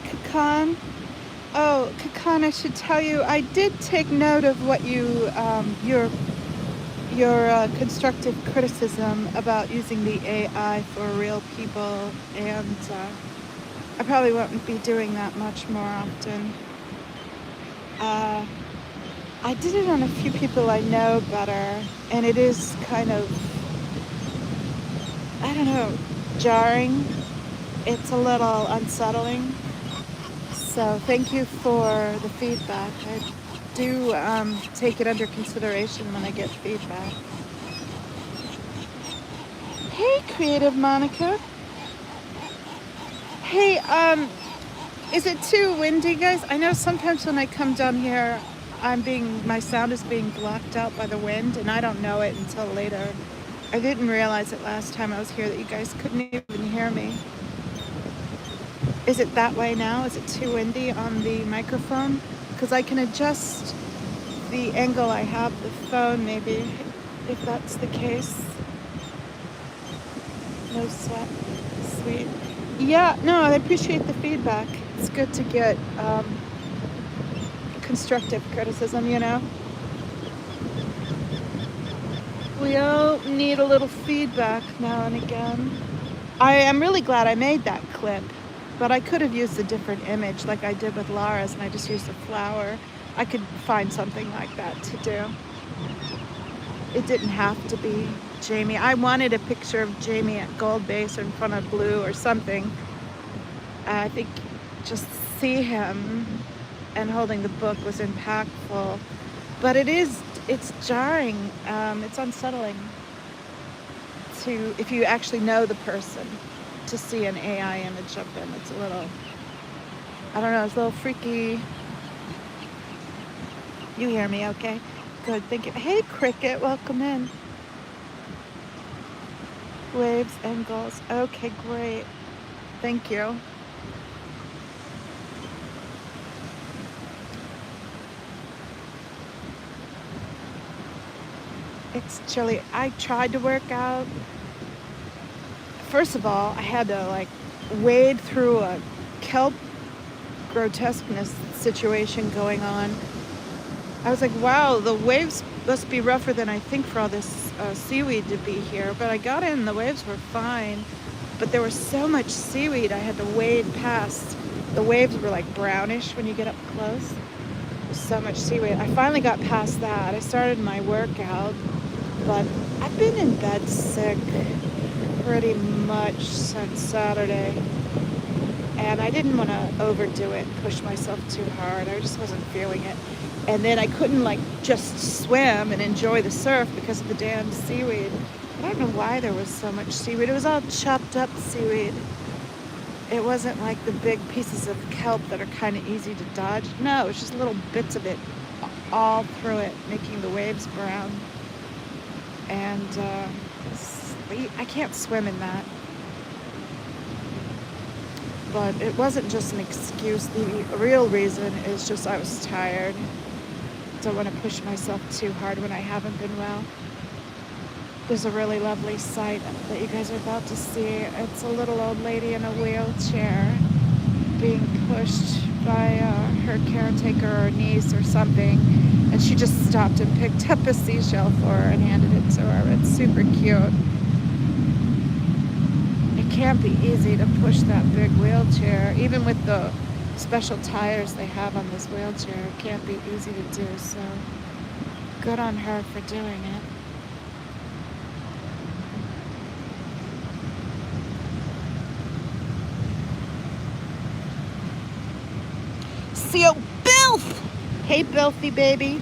Kakan. Oh, Kakan, I should tell you, I did take note of what your constructive criticism about using the AI for real people, and I probably won't be doing that much more often. Uh, I did it on a few people I know better, and it is kind of, I don't know, jarring. It's a little unsettling. So thank you for the feedback. I do take it under consideration when I get feedback. Hey, Creative Monica. Hey, is it too windy, guys? I know sometimes when I come down here, my sound is being blocked out by the wind, and I don't know it until later. I didn't realize it last time I was here that you guys couldn't even hear me. Is it that way now? Is it too windy on the microphone? Because I can adjust the angle I have the phone, maybe, if that's the case. No sweat. Sweet. Yeah, no, I appreciate the feedback. It's good to get constructive criticism, you know? We all need a little feedback now and again. I am really glad I made that clip, but I could have used a different image like I did with Lara's, and I just used a flower. I could find something like that to do. It didn't have to be Jamie. I wanted a picture of Jamie at gold base or in front of blue or something. I think just see him and holding the book was impactful. But it's jarring. It's unsettling if you actually know the person, to see an AI image of them. It's a little, I don't know, it's a little freaky. You hear me okay? Good, thank you. Hey, Cricket, welcome in. Waves and goals. Okay, great. Thank you. It's chilly. I tried to work out. First of all, I had to like wade through a kelp grotesqueness situation going on. I was like, wow, the waves must be rougher than I think for all this seaweed to be here. But I got in, the waves were fine. But there was so much seaweed I had to wade past. The waves were like brownish when you get up close. There's so much seaweed. I finally got past that. I started my workout, but I've been in bed sick pretty much since Saturday. And I didn't want to overdo it, push myself too hard. I just wasn't feeling it. And then I couldn't like just swim and enjoy the surf because of the damn seaweed. I don't know why there was so much seaweed. It was all chopped up seaweed. It wasn't like the big pieces of kelp that are kind of easy to dodge. No, it was just little bits of it all through it, making the waves brown. And I can't swim in that. But it wasn't just an excuse. The real reason is just I was tired. Don't want to push myself too hard when I haven't been well. There's a really lovely sight that you guys are about to see. It's a little old lady in a wheelchair being pushed by her caretaker or niece or something. And she just stopped and picked up a seashell for her and handed it to her. It's super cute. It can't be easy to push that big wheelchair. Even with the special tires they have on this wheelchair, it can't be easy to do. So good on her for doing it. Seal Bilf! Hey, Bilfy baby.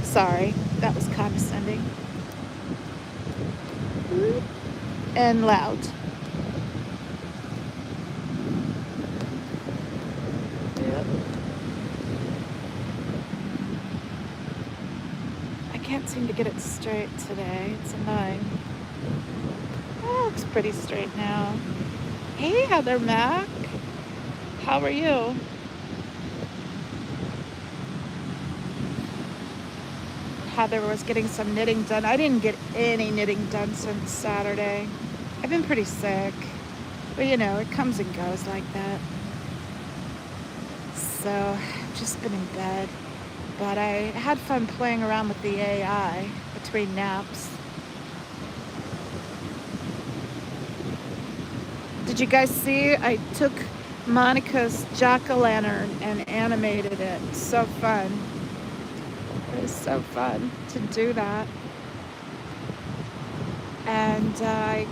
Sorry, that was condescending. And loud. Yep. I can't seem to get it straight today. It's annoying. Oh, it looks pretty straight now. Hey, Heather Mac. How are you? Heather was getting some knitting done. I didn't get any knitting done since Saturday. I've been pretty sick. But you know, it comes and goes like that. So I've just been in bed. But I had fun playing around with the AI between naps. Did you guys see? I took Monica's jack-o'-lantern and animated it. So fun. It was so fun to do that. And I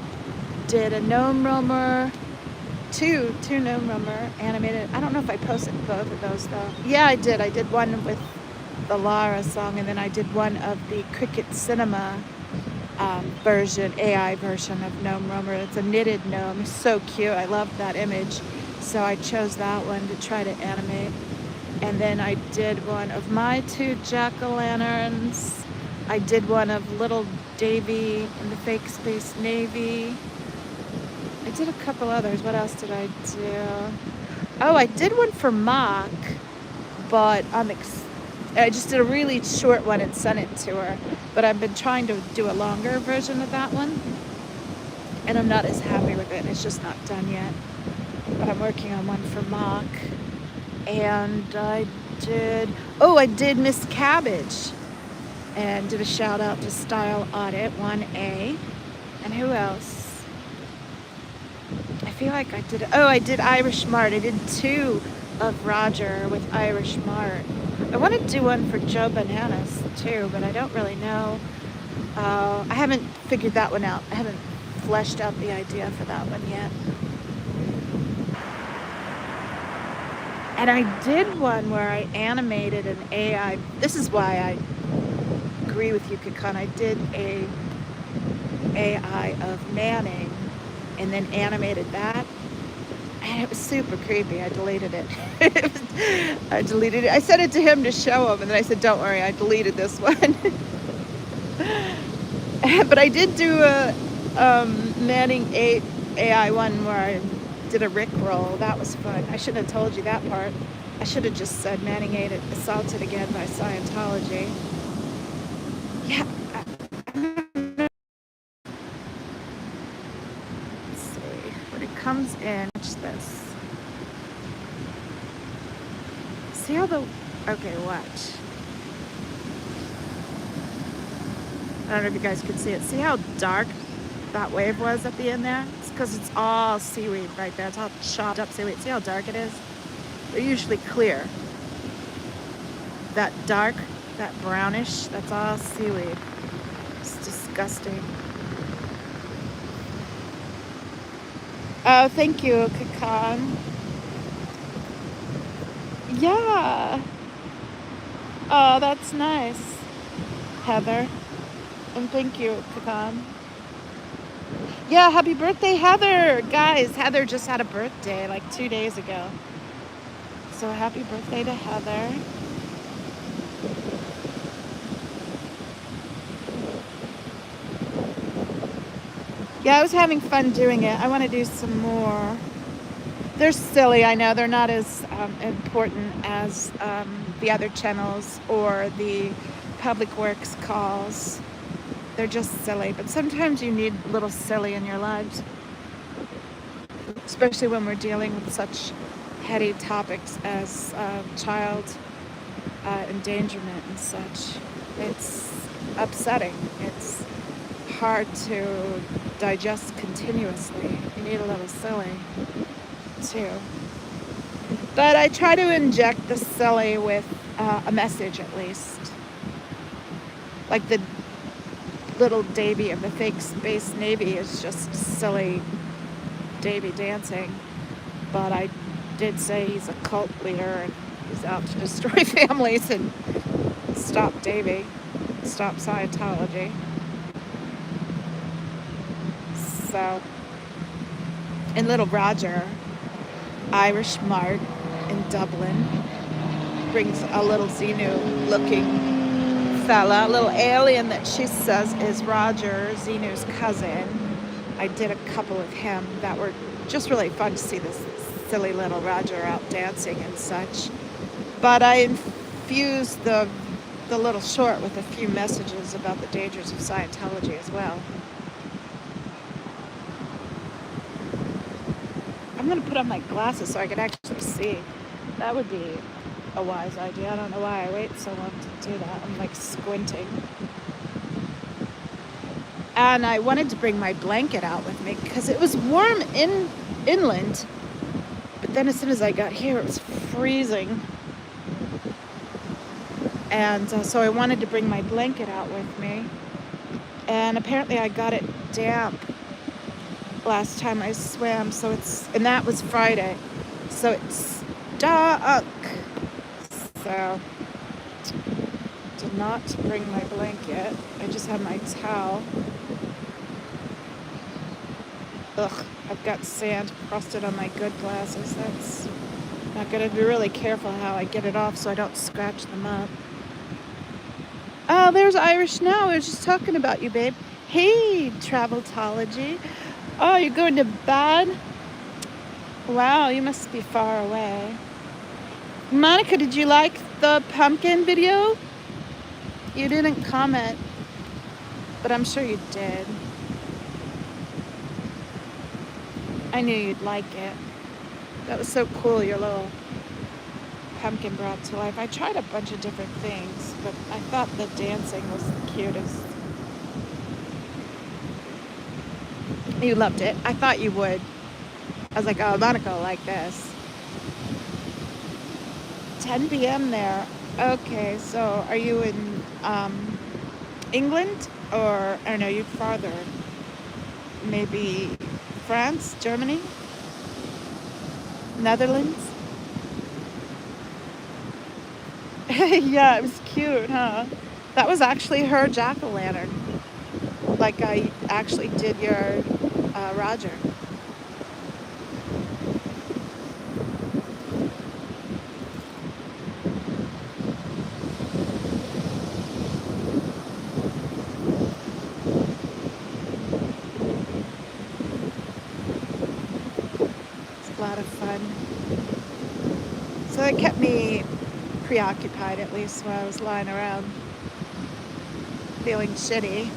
did a gnome roamer, two gnome roamer animated. I don't know if I posted both of those though. Yeah, I did. I did one with the Lara song, and then I did one of the Cricket Cinema version, AI version of Gnome Roamer. It's a knitted gnome. It's so cute. I loved that image. So I chose that one to try to animate. And then I did one of my two jack-o'-lanterns. I did one of little Davy in the fake Space Navy. I did a couple others. What else did I do? Oh, I did one for Mock, but I just did a really short one and sent it to her. But I've been trying to do a longer version of that one, and I'm not as happy with it. It's just not done yet. But I'm working on one for Mock. And I did Miss Cabbage, and did a shout out to Style Audit 1A. And who else? I feel like I did Irish Mart. I did two of Roger with Irish Mart. I want to do one for Joe Bananas too, but I don't really know. I haven't figured that one out. I haven't fleshed out the idea for that one yet. And I did one where I animated an AI. This is why I agree with you, Kakan. I did a AI of Manning and then animated that. And it was super creepy. I deleted it. I deleted it. I sent it to him to show him, and then I said, don't worry, I deleted this one. But I did do a Manning 8 AI one where I did a Rickroll. That was fun. I shouldn't have told you that part. I should have just said Manning 8 assaulted again by Scientology. Yeah. Let's see. When it comes in, watch this. See how okay, watch. I don't know if you guys could see it. See how dark that wave was at the end there? It's because it's all seaweed right there. It's all chopped up seaweed. See how dark it is? They're usually clear. That dark, that brownish, that's all seaweed. It's disgusting. Oh, thank you, Kakan. Yeah. Oh, that's nice, Heather. And thank you, Kakan. Yeah, happy birthday, Heather. Guys, Heather just had a birthday like 2 days ago. So happy birthday to Heather. Yeah, I was having fun doing it. I want to do some more. They're silly, I know. They're not as important as the other channels or the public works calls. They're just silly, but sometimes you need a little silly in your lives, especially when we're dealing with such heady topics as child endangerment and such. It's upsetting. It's hard to digest continuously. You need a little silly too. But I try to inject the silly with a message at least. Like the little Davy of the fake Space Navy is just silly Davy dancing. But I did say he's a cult leader and he's out to destroy families and stop Davy, stop Scientology. So, and little Roger, Irish Mart in Dublin, brings a little Xenu looking fella, a little alien that she says is Roger, Xenu's cousin. I did a couple of him that were just really fun to see this silly little Roger out dancing and such. But I infused the little short with a few messages about the dangers of Scientology as well. I'm gonna put on my glasses so I can actually see. That would be a wise idea. I don't know why I wait so long to do that. I'm like squinting. And I wanted to bring my blanket out with me because it was warm inland. But then as soon as I got here, it was freezing. And so I wanted to bring my blanket out with me. And apparently I got it damp last time I swam. And that was Friday. So it's stuck. So did not bring my blanket. I just have my towel. Ugh, I've got sand crusted on my good glasses. That's not good. I'd be really careful how I get it off so I don't scratch them up. Oh, there's Irish now. I was just talking about you, babe. Hey, Traveltology. Oh, you're going to bed? Wow, you must be far away. Monica, did you like the pumpkin video? You didn't comment, but I'm sure you did. I knew you'd like it. That was so cool, your little pumpkin brought to life. I tried a bunch of different things, but I thought the dancing was the cutest. You loved it. I thought you would. I was like, oh, Monica will like this. 10 p.m. there. Okay, so are you in England? Or, I don't know, you farther? Maybe France, Germany, Netherlands? Yeah, it was cute, huh? That was actually her jack-o'-lantern. Like I actually did your Roger. It's a lot of fun. So it kept me preoccupied, at least while I was lying around feeling shitty.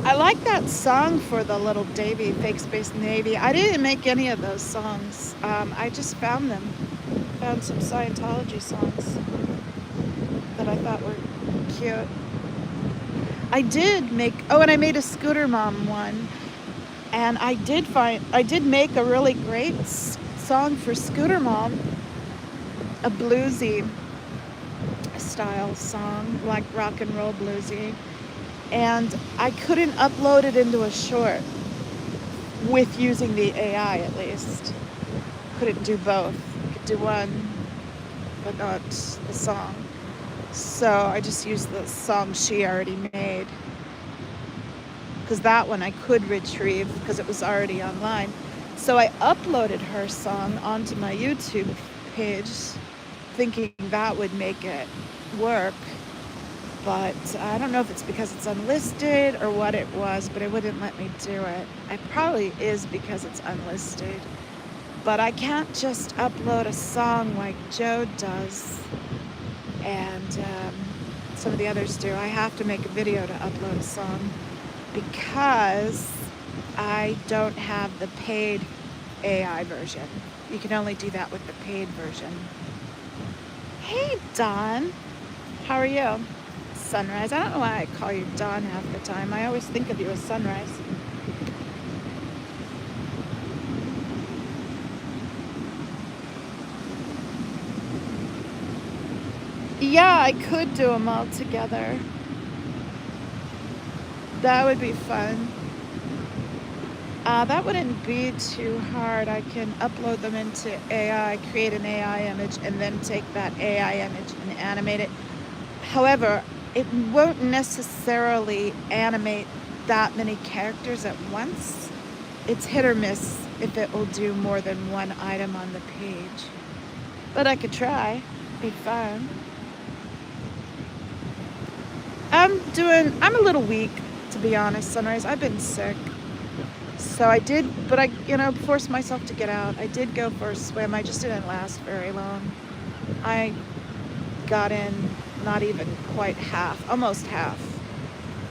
I like that song for the little Davy, Fake Space Navy. I didn't make any of those songs. I just found them. Found some Scientology songs that I thought were cute. I did make, and I made a Scooter Mom one. And I did make a really great song for Scooter Mom. A bluesy style song, like rock and roll bluesy. And I couldn't upload it into a short with using the AI, at least. Couldn't do both. Could do one, but not the song. So I just used the song she already made. Because that one I could retrieve because it was already online. So I uploaded her song onto my YouTube page thinking that would make it work. But I don't know if it's because it's unlisted or what it was, but it wouldn't let me do it. It probably is because it's unlisted. But I can't just upload a song like Joe does and some of the others do. I have to make a video to upload a song because I don't have the paid AI version. You can only do that with the paid version. Hey, Dawn. How are you? Sunrise. I don't know why I call you Dawn half the time. I always think of you as Sunrise. Yeah, I could do them all together. That would be fun. That wouldn't be too hard. I can upload them into AI, create an AI image, and then take that AI image and animate it. However, it won't necessarily animate that many characters at once. It's hit or miss if it will do more than one item on the page. But I could try. It'd be fun. I'm a little weak, to be honest, Sunrise. I've been sick. So I did, but I, forced myself to get out. I did go for a swim. I just didn't last very long. I got in not even quite half, almost half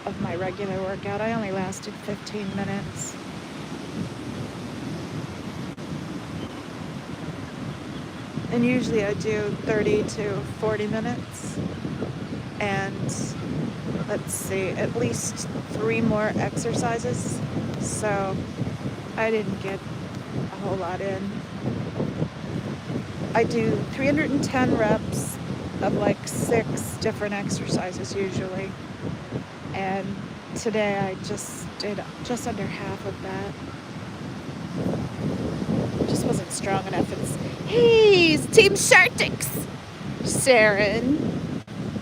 of my regular workout. I only lasted 15 minutes. And usually I do 30 to 40 minutes. And let's see, at least 3 more exercises. So I didn't get a whole lot in. I do 310 reps of like 6 different exercises usually. And today I just did just under half of that. Just wasn't strong enough. Hey, it's Team Antics, Saren.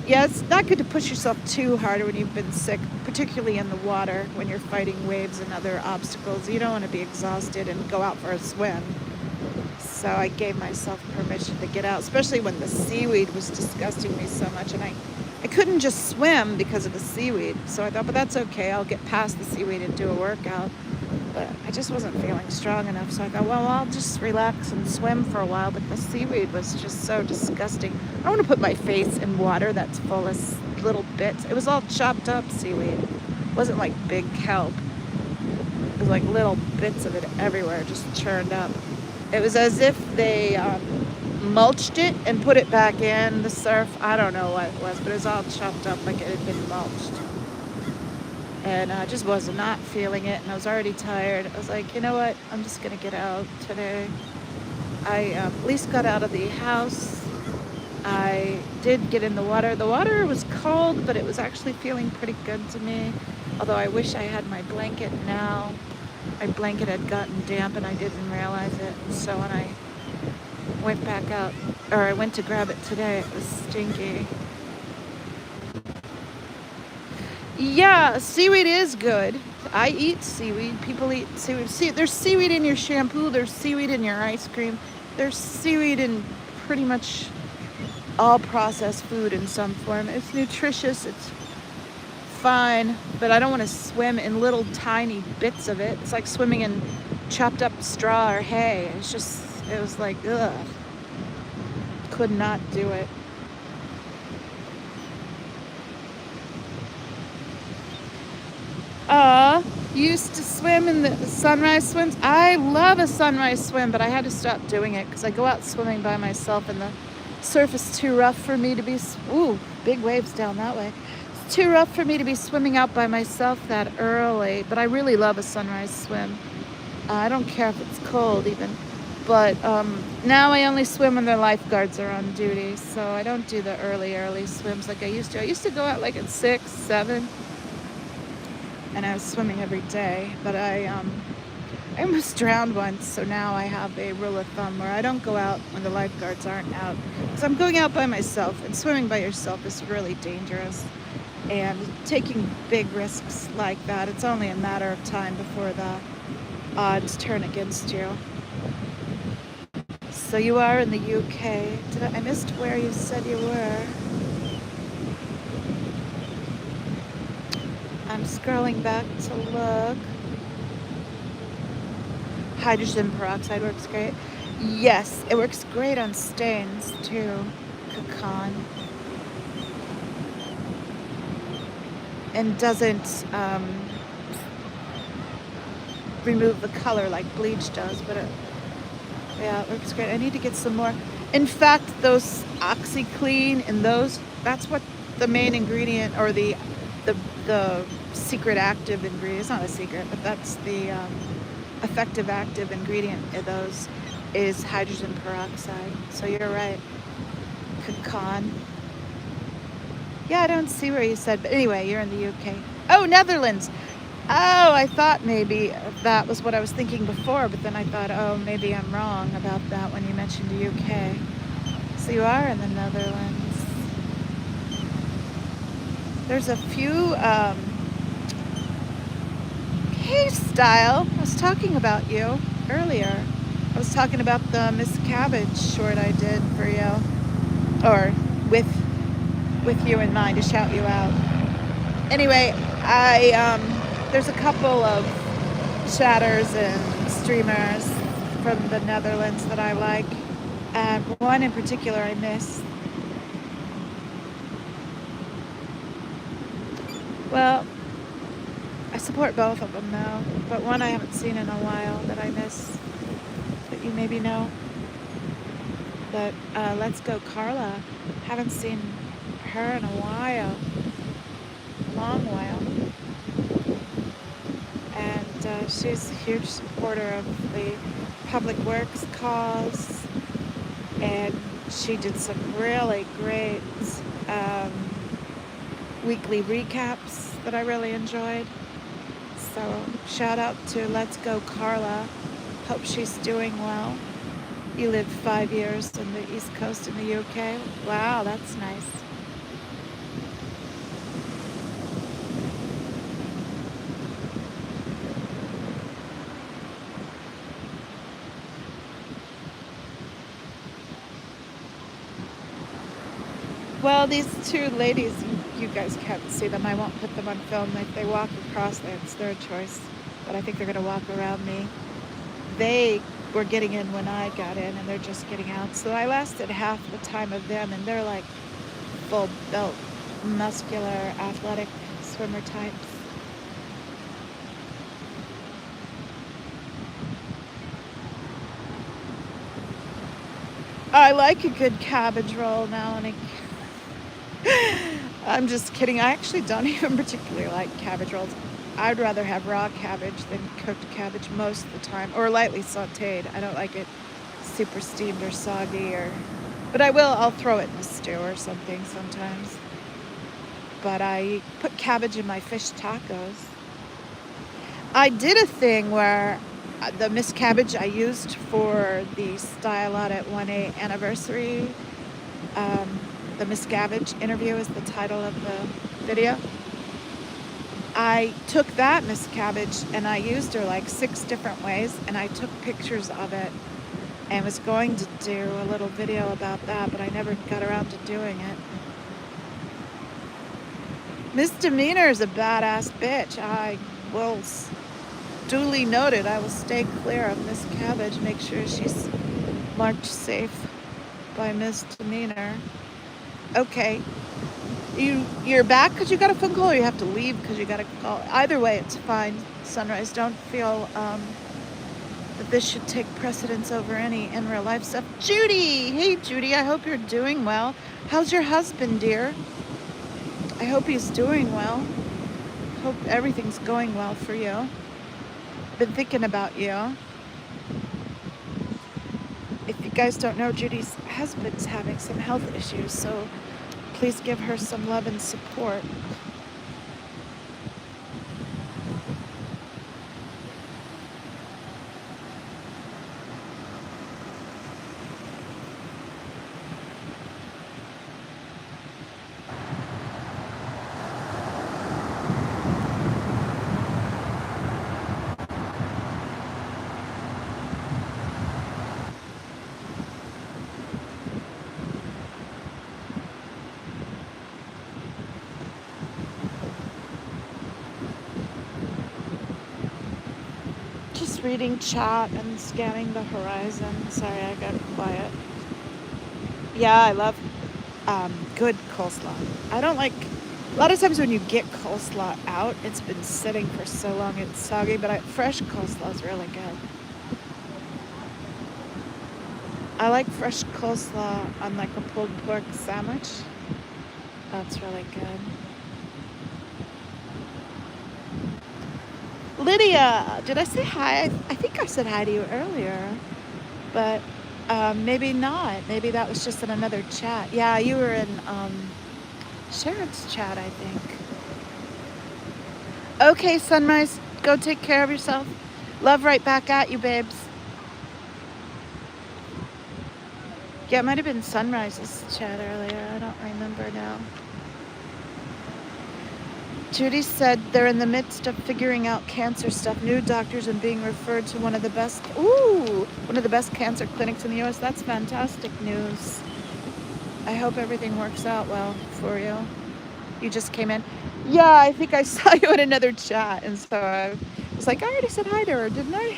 Yeah, it's not good to push yourself too hard when you've been sick, particularly in the water when you're fighting waves and other obstacles. You don't want to be exhausted and go out for a swim. So I gave myself permission to get out, especially when the seaweed was disgusting me so much. And I couldn't just swim because of the seaweed. So I thought, but that's okay. I'll get past the seaweed and do a workout. But I just wasn't feeling strong enough. So I thought, well, I'll just relax and swim for a while. But the seaweed was just so disgusting. I don't want to put my face in water that's full of little bits. It was all chopped up seaweed. It wasn't like big kelp. It was like little bits of it everywhere, just churned up. It was as if they mulched it and put it back in the surf. I don't know what it was, but it was all chopped up like it had been mulched. And I just was not feeling it, and I was already tired. I was like, you know what? I'm just going to get out today. I at least got out of the house. I did get in the water. The water was cold, but it was actually feeling pretty good to me. Although I wish I had my blanket now. My blanket had gotten damp and I didn't realize it. So when I went back out, or I went to grab it today, it was stinky. Yeah, seaweed is good. I eat seaweed. People eat seaweed. There's seaweed in your shampoo. There's seaweed in your ice cream. There's seaweed in pretty much all processed food in some form. It's nutritious. It's fine, but I don't want to swim in little tiny bits of it. It's like swimming in chopped up straw or hay. It was like, ugh. Could not do it. Used to swim in the sunrise swims. I love a sunrise swim, but I had to stop doing it because I go out swimming by myself and the surf is too rough for me to be, ooh, big waves down that way. It's too rough for me to be swimming out by myself that early, but I really love a sunrise swim. I don't care if it's cold even, but now I only swim when the lifeguards are on duty, so I don't do the early swims like I used to. I used to go out like at 6, 7. And I was swimming every day, but I almost drowned once, so now I have a rule of thumb where I don't go out when the lifeguards aren't out, because I'm going out by myself, and swimming by yourself is really dangerous, and taking big risks like that, it's only a matter of time before the odds turn against you. So you are in the UK. I missed where you said you were. I'm scrolling back to look. Hydrogen peroxide works great. Yes, it works great on stains too. Pecan. And doesn't remove the color like bleach does, but yeah, it works great. I need to get some more. In fact, those OxyClean and that's what the main ingredient, or the secret active ingredient, it's not a secret, but that's the effective active ingredient of those is hydrogen peroxide. So you're right. Pecan. Yeah, I don't see where you said, but anyway, you're in the UK. Oh, Netherlands. Oh, I thought maybe that was what I was thinking before, but then I thought, oh, maybe I'm wrong about that when you mentioned the UK. So you are in the Netherlands. There's a few, hey, Style, I was talking about you earlier. I was talking about the Miss Cabbage short I did for you, or with you in mind to shout you out. Anyway, there's a couple of chatters and streamers from the Netherlands that I like, and one in particular I miss. Well, I support both of them now, but one I haven't seen in a while that I miss, that you maybe know. But Let's Go Carla. Haven't seen her in a while, a long while. And she's a huge supporter of the public works cause. And she did some really great um, weekly recaps that I really enjoyed. So shout out to Let's Go Carla. Hope she's doing well. You lived 5 years on the East Coast in the UK. Wow, that's nice. Well, these two ladies, you guys can't see them. I won't put them on film. If they walk across, it's their choice. But I think they're going to walk around me. They were getting in when I got in, and they're just getting out. So I lasted half the time of them, and they're like full built, muscular, athletic swimmer types. I like a good cabbage roll now and again. I'm just kidding. I actually don't even particularly like cabbage rolls. I'd rather have raw cabbage than cooked cabbage most of the time, or lightly sauteed. I don't like it super steamed or soggy, but I'll throw it in a stew or something sometimes. But I put cabbage in my fish tacos. I did a thing where the Miss Cabbage I used for the Style Out at 1A anniversary, the Miss Cabbage interview is the title of the video. I took that Miss Cabbage and I used her like 6 different ways, and I took pictures of it and was going to do a little video about that, but I never got around to doing it. Misdemeanor is a badass bitch. I will, duly noted, I will stay clear of Miss Cabbage, make sure she's marked safe by Misdemeanor. Okay. You're back because you got a phone call, or you have to leave because you got a call? Either way, it's fine. Sunrise, don't feel that this should take precedence over any in real life stuff. Judy! Hey, Judy, I hope you're doing well. How's your husband, dear? I hope he's doing well. Hope everything's going well for you. Been thinking about you. If you guys don't know, Judy's husband's having some health issues, so please give her some love and support. Just reading chat and scanning the horizon. Sorry, I got quiet. Yeah, I love good coleslaw. I don't like, a lot of times when you get coleslaw out, it's been sitting for so long it's soggy, but fresh coleslaw is really good. I like fresh coleslaw on like a pulled pork sandwich. That's really good. Lydia, did I say hi? I think I said hi to you earlier, but maybe not. Maybe that was just in another chat. Yeah, you were in Sharon's chat, I think. Okay, Sunrise, go take care of yourself. Love right back at you, babes. Yeah, it might have been Sunrise's chat earlier. I don't remember now. Judy said they're in the midst of figuring out cancer stuff. New doctors and being referred to one of the best cancer clinics in the U.S. That's fantastic news. I hope everything works out well for you. You just came in. Yeah, I think I saw you in another chat, and so I was like, I already said hi to her, didn't I?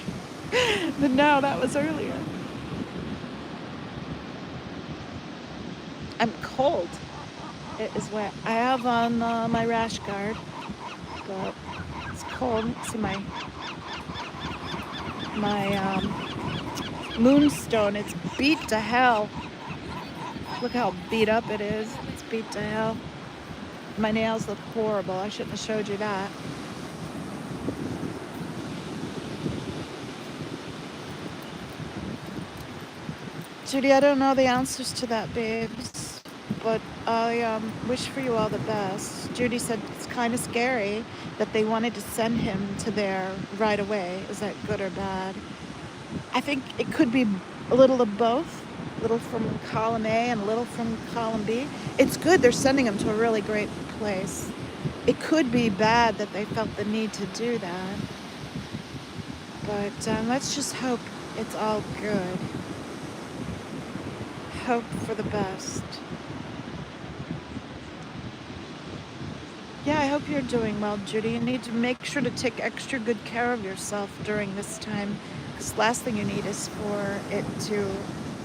But no, that was earlier. I'm cold. It is wet. I have on my rash guard. but it's cold. See my moonstone. It's beat to hell. Look how beat up it is. It's beat to hell. My nails look horrible. I shouldn't have showed you that. Judy, I don't know the answers to that, babes, but I wish for you all the best. Judy said it's kind of scary that they wanted to send him to there right away. Is that good or bad? I think it could be a little of both, a little from column A and a little from column B. It's good they're sending him to a really great place. It could be bad that they felt the need to do that, but let's just hope it's all good. Hope for the best. Yeah, I hope you're doing well, Judy. You need to make sure to take extra good care of yourself during this time, because the last thing you need is for it to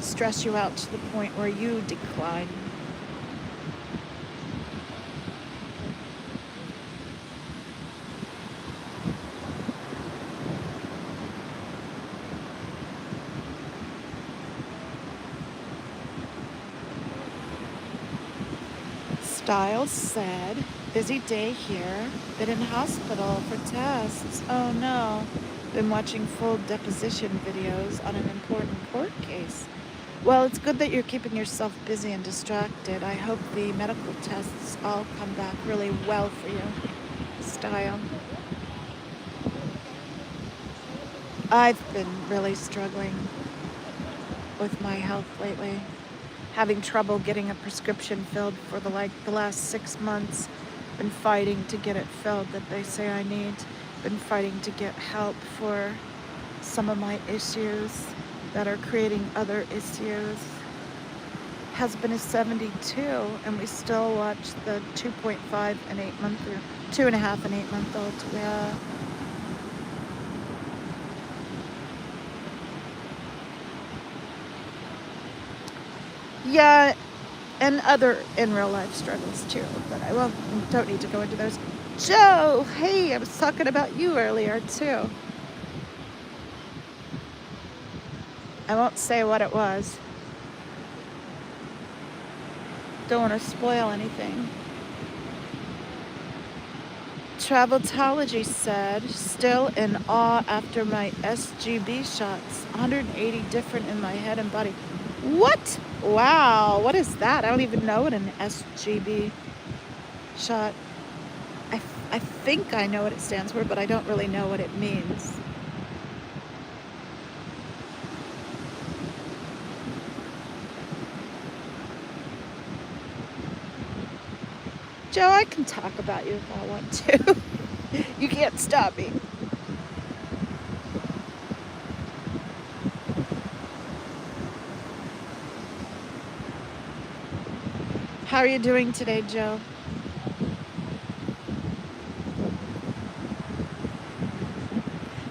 stress you out to the point where you decline. Styles said, busy day here, been in hospital for tests. Oh no, been watching full deposition videos on an important court case. Well, it's good that you're keeping yourself busy and distracted. I hope the medical tests all come back really well for you. Style. I've been really struggling with my health lately. Having trouble getting a prescription filled for the last 6 months. Been fighting to get it filled that they say I need. Been fighting to get help for some of my issues that are creating other issues. Husband is 72 and we still watch the 2.5 and 8 month or 2.5 and 8 month old. Yeah. Yeah, and other in real life struggles too, but don't need to go into those. Joe, hey, I was talking about you earlier too. I won't say what it was. Don't want to spoil anything. Traveltology said, still in awe after my SGB shots. 180 different in my head and body. What? Wow, what is that? I don't even know what an SGB shot. I think I know what it stands for, but I don't really know what it means. Joe, I can talk about you if I want to. You can't stop me. How are you doing today, Joe?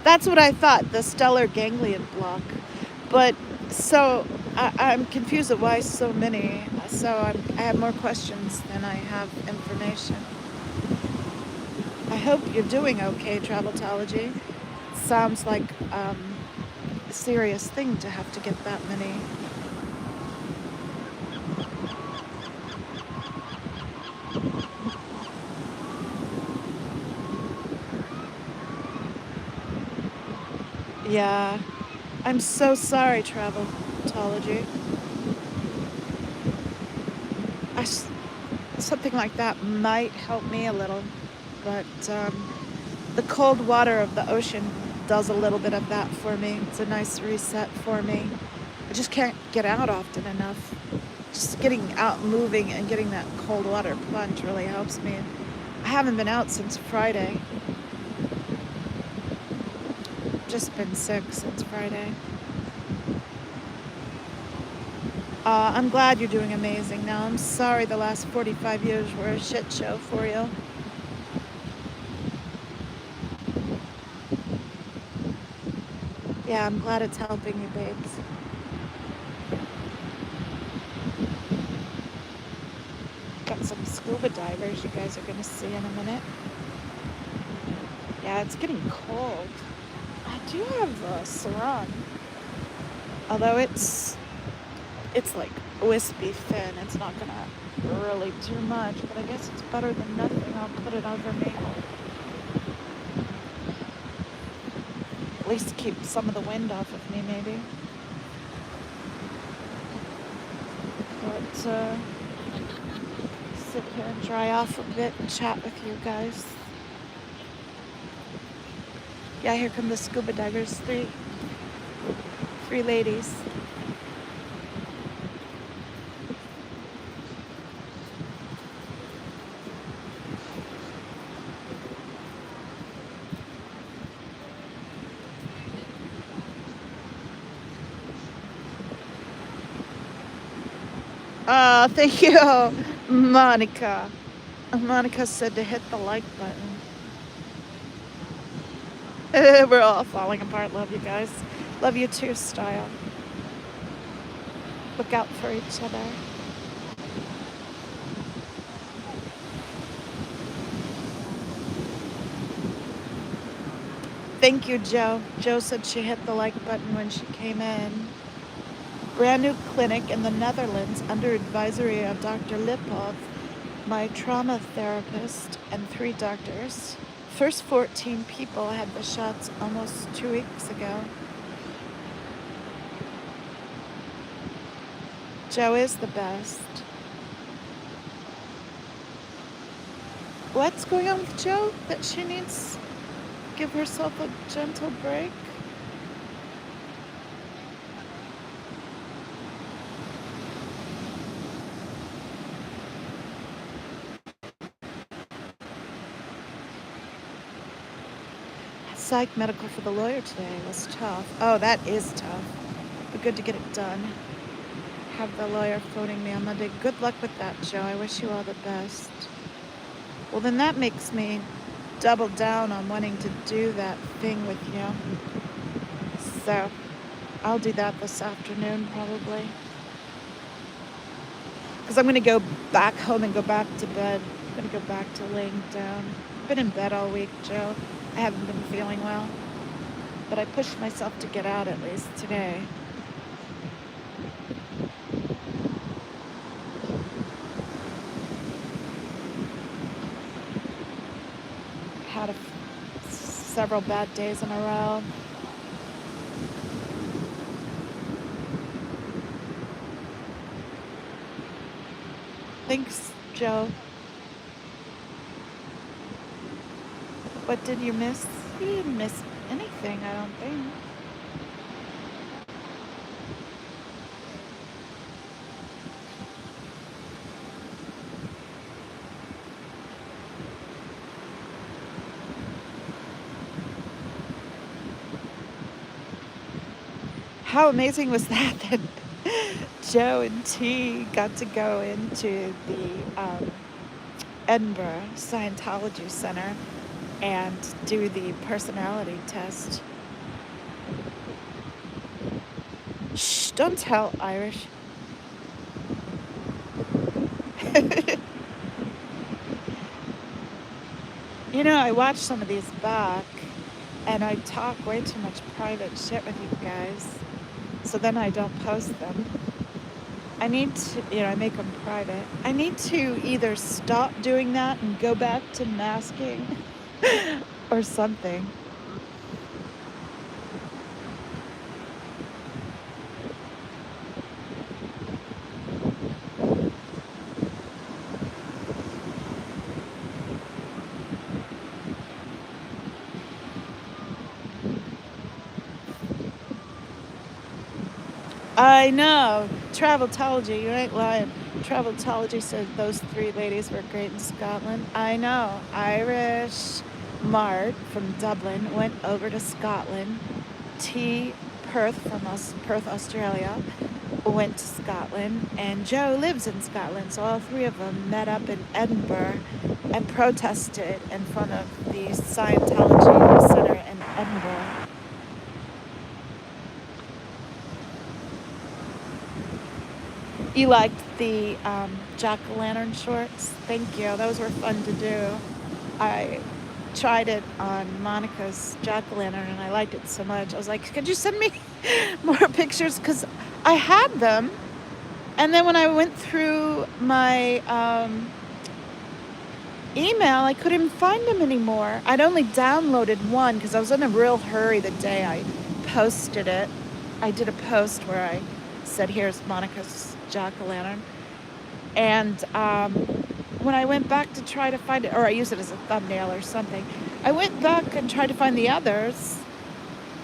That's what I thought, the stellar ganglion block. But so I'm confused at why so many. So I have more questions than I have information. I hope you're doing okay, Traveltology. Sounds like a serious thing to have to get that many. Yeah, I'm so sorry, Traveltology. Something like that might help me a little, but the cold water of the ocean does a little bit of that for me. It's a nice reset for me. I just can't get out often enough. Just getting out, moving, and getting that cold water plunge really helps me. I haven't been out since Friday. Just been sick since Friday. I'm glad you're doing amazing now. I'm sorry the last 45 years were a shit show for you. Yeah, I'm glad it's helping you, babes. Got some scuba divers you guys are going to see in a minute. Yeah, it's getting cold. I do have a sarong, although it's like wispy thin. It's not gonna really do much, but I guess it's better than nothing. I'll put it over me. At least keep some of the wind off of me, maybe. But sit here and dry off a bit and chat with you guys. Yeah, here come the scuba divers. Three ladies. Thank you, Monica. Monica said to hit the like button. We're all falling apart. Love you guys. Love you too, Style. Look out for each other. Thank you, Joe. Joe said she hit the like button when she came in. Brand new clinic in the Netherlands under advisory of Dr. Lipov, my trauma therapist, and 3 doctors. First 14 people had the shots almost 2 weeks ago. Joe is the best. What's going on with Joe that she needs to give herself a gentle break? Psych medical for the lawyer today was tough. Oh, that is tough. But good to get it done. Have the lawyer phoning me on Monday. Good luck with that, Joe. I wish you all the best. Well, then that makes me double down on wanting to do that thing with you. So I'll do that this afternoon probably. Because I'm going to go back home and go back to bed. I'm going to go back to laying down. I've been in bed all week, Joe. I haven't been feeling well. But I pushed myself to get out at least today. Had several bad days in a row. Thanks, Joe. What did you miss? You didn't miss anything, I don't think. How amazing was that that Joe and T got to go into the Edinburgh Scientology Center and do the personality test. Shh, don't tell, Irish. You know, I watch some of these back and I talk way too much private shit with you guys. So then I don't post them. I need to, I make them private. I need to either stop doing that and go back to masking or something. I know. Traveltology, you ain't lying. Traveltology said those 3 ladies were great in Scotland. I know. Irish Mart from Dublin went over to Scotland. T. Perth from Perth, Australia, went to Scotland. And Joe lives in Scotland. So all 3 of them met up in Edinburgh and protested in front of the Scientology Center in Edinburgh. You liked the jack-o'-lantern shorts? Thank you. Those were fun to do. tried it on Monica's jack-o'-lantern and I liked it so much. I was like, could you send me more pictures? Because I had them. And then when I went through my email, I couldn't find them anymore. I'd only downloaded one because I was in a real hurry the day I posted it. I did a post where I said, here's Monica's jack-o'-lantern. And when I went back to try to find it, or I used it as a thumbnail or something, I went back and tried to find the others,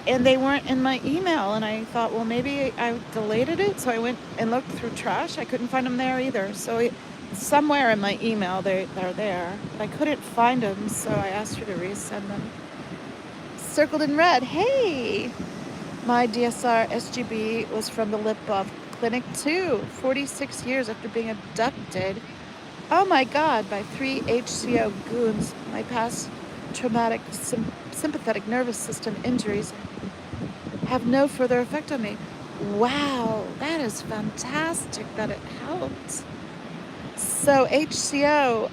and they weren't in my email. And I thought, well, maybe I deleted it. So I went and looked through trash. I couldn't find them there either. So somewhere in my email, they're there. But I couldn't find them, so I asked her to resend them. Circled in red. Hey! My DSR SGB was from the Lip Buff Clinic too, 46 years after being abducted. Oh my God, by 3 HCO goons. My past traumatic sympathetic nervous system injuries have no further effect on me. Wow, that is fantastic that it helped. So HCO,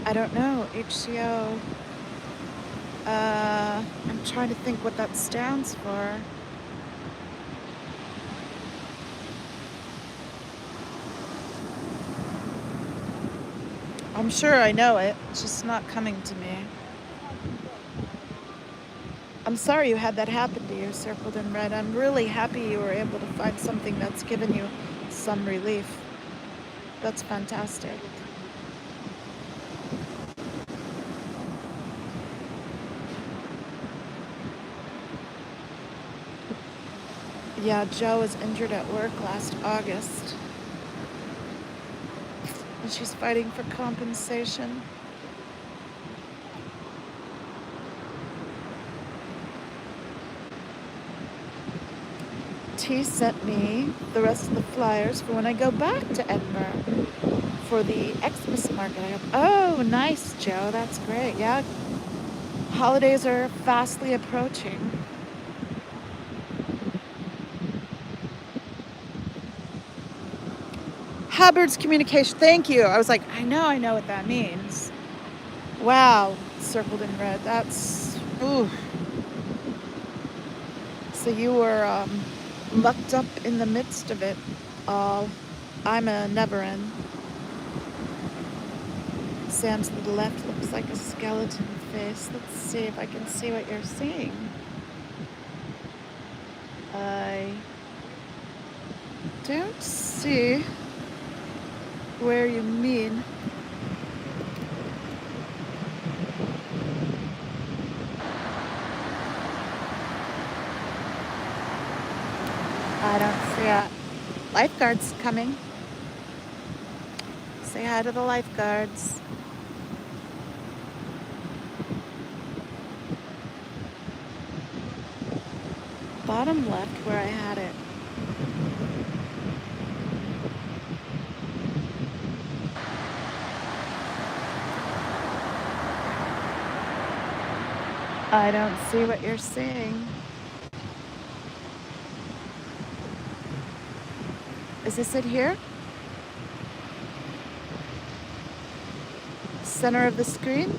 I don't know, HCO, I'm trying to think what that stands for. I'm sure I know it, it's just not coming to me. I'm sorry you had that happen to you, Circled in Red. I'm really happy you were able to find something that's given you some relief. That's fantastic. Yeah, Joe was injured at work last August. And she's fighting for compensation. T sent me the rest of the flyers for when I go back to Edinburgh for the Xmas market. Oh, nice, Joe. That's great. Yeah. Holidays are fastly approaching. Hubbard's communication. Thank you. I was like, I know what that means. Wow. Circled in red. That's, ooh. So you were mucked up in the midst of it all. I'm a never-end. Sam to the left looks like a skeleton face. Let's see if I can see what you're seeing. I don't see where you mean. I don't see it. Lifeguards coming. Say hi to the lifeguards. Bottom left where I had it. I don't see what you're seeing. Is this it here? Center of the screen?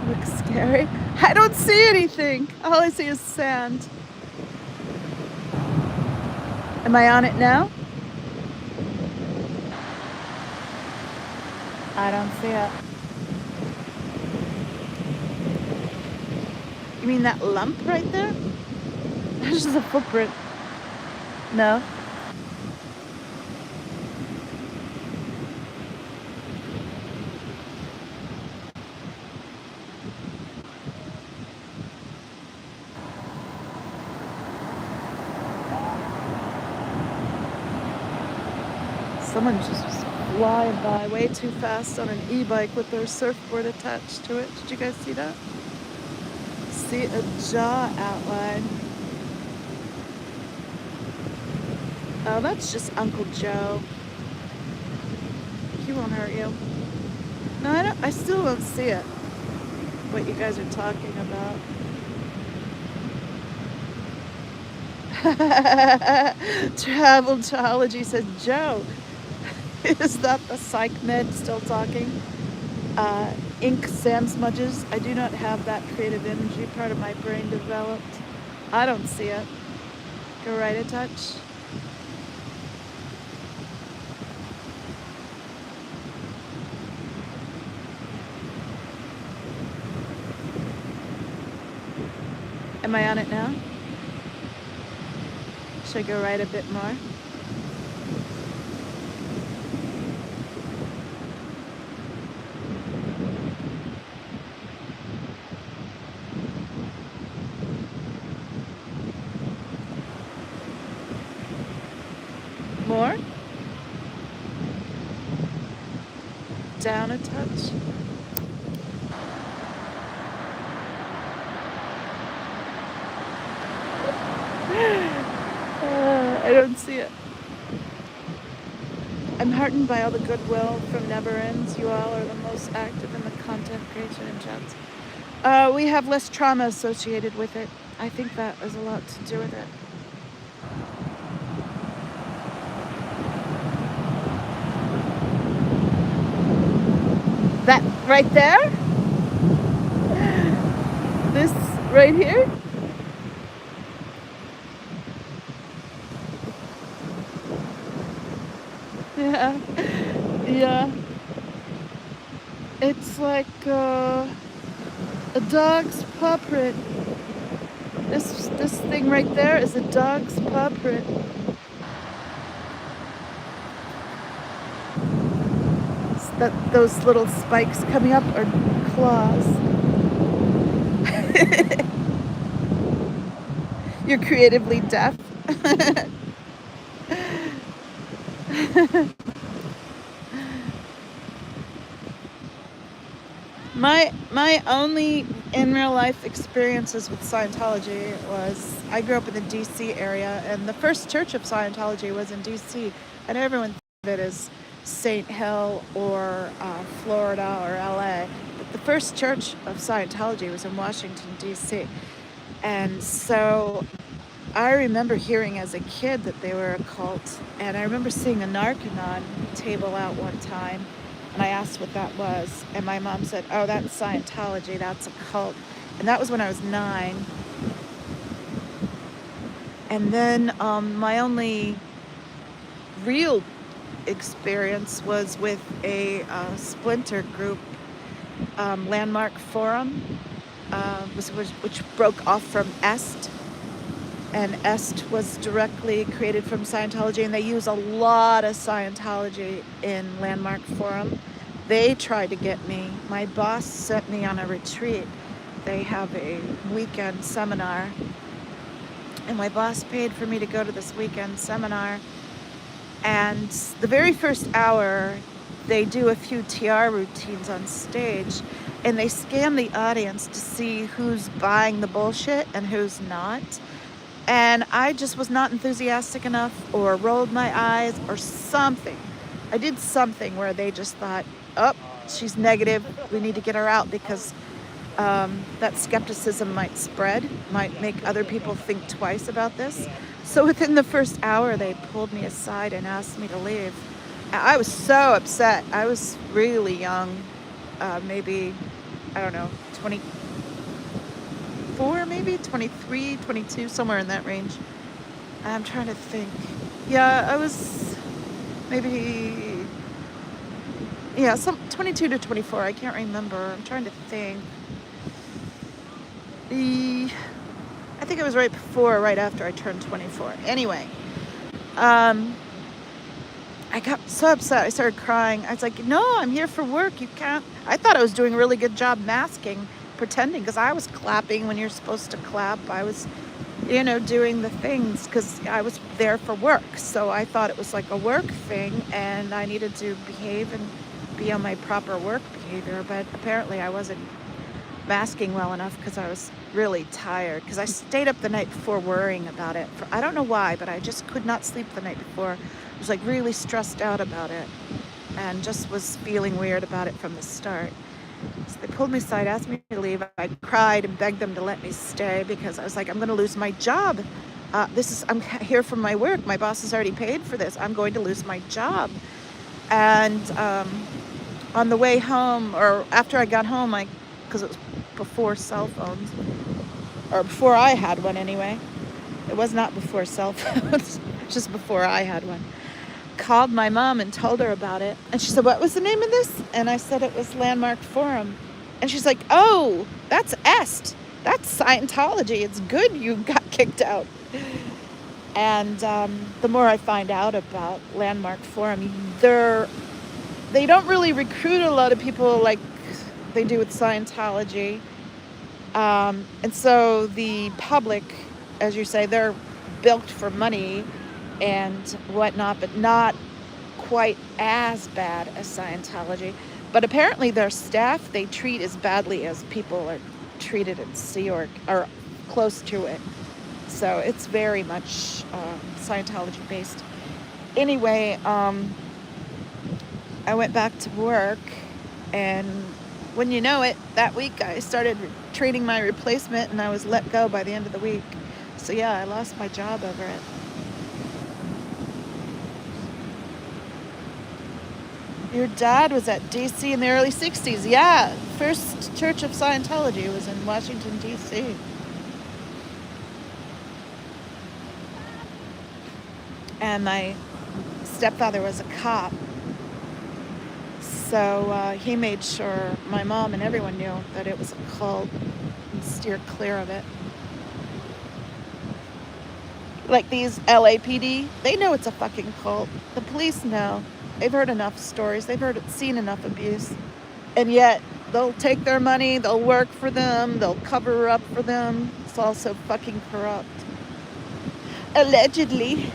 Looks scary. I don't see anything. All I see is sand. Am I on it now? I don't see it. You mean that lump right there? That's just a footprint. No? Someone just was flying by way too fast on an e-bike with their surfboard attached to it. Did you guys see that? See a jaw outline. Oh, that's just Uncle Joe. He won't hurt you. No, I still don't see it. what you guys are talking about. Travelology says, Joe, is that the psych med still talking? Ink sand smudges. I do not have that creative energy part of my brain developed. I don't see it. Go right a touch. Am I on it now? Should I go right a bit more? More? Down a touch? I don't see it. I'm heartened by all the goodwill from Never Ends. You all are the most active in the content creation and chats. We have less trauma associated with it. I think that has a lot to do with it. That right there? This right here? Yeah. Yeah. It's like a dog's paw print. This thing right there is a dog's paw print. Those little spikes coming up are claws. You're creatively deaf. My only in real life experiences with Scientology was I grew up in the DC area, and the first church of Scientology was in DC. I know everyone thinks of it as St. Hill or Florida or LA, but the first church of Scientology was in Washington, DC. And so I remember hearing as a kid that they were a cult, and I remember seeing a Narconon table out one time, and I asked what that was, and my mom said, oh, that's Scientology, that's a cult. And that was when I was 9. And then my only real experience was with a splinter group, Landmark Forum, which broke off from EST. And EST was directly created from Scientology, and they use a lot of Scientology in Landmark Forum. They tried to get me. My boss sent me on a retreat. They have a weekend seminar, and my boss paid for me to go to this weekend seminar. And the very first hour, they do a few TR routines on stage, and they scan the audience to see who's buying the bullshit and who's not. And I just was not enthusiastic enough, or rolled my eyes, or something. I did something where they just thought, oh, she's negative, we need to get her out, because that skepticism might spread, might make other people think twice about this. So within the first hour, they pulled me aside and asked me to leave. I was so upset. I was really young, maybe, I don't know, 24, maybe 23, 22, somewhere in that range. I'm trying to think. Yeah, I was maybe, yeah, some 22 to 24. I can't remember. I'm trying to think. I think it was right before, right after I turned 24. Anyway, I got so upset. I started crying. I was like, no, I'm here for work. You can't. I thought I was doing a really good job masking, pretending, because I was clapping when you're supposed to clap. I was, doing the things because I was there for work. So I thought it was like a work thing, and I needed to behave and be on my proper work behavior. But apparently I wasn't masking well enough, because I was really tired, because I stayed up the night before worrying about it. I don't know why, but I just could not sleep the night before. I was like really stressed out about it, and just was feeling weird about it from the start. So they pulled me aside, asked me to leave. I cried and begged them to let me stay because I was like, I'm going to lose my job. I'm here for my work. My boss has already paid for this. I'm going to lose my job. And on the way home, or after I got home, because it was before cell phones, or before I had one anyway. It was not before cell phones, just before I had one. Called my mom and told her about it. And she said, what was the name of this? And I said it was Landmark Forum. And she's like, oh, that's EST. That's Scientology. It's good you got kicked out. And the more I find out about Landmark Forum, they don't really recruit a lot of people like they do with Scientology. And so the public, as you say, they're bilked for money and whatnot, but not quite as bad as Scientology. But apparently their staff, they treat as badly as people are treated at Sea Org, or close to it. So it's very much Scientology based. Anyway, I went back to work, and when you know it, that week I started training my replacement, and I was let go by the end of the week. So yeah, I lost my job over it. Your dad was at D.C. in the early 60s. Yeah, first Church of Scientology was in Washington, D.C. And my stepfather was a cop. So he made sure my mom and everyone knew that it was a cult and steered clear of it. Like these LAPD, they know it's a fucking cult. The police know. They've heard enough stories. They've seen enough abuse. And yet, they'll take their money, they'll work for them, they'll cover up for them. It's all so fucking corrupt. Allegedly.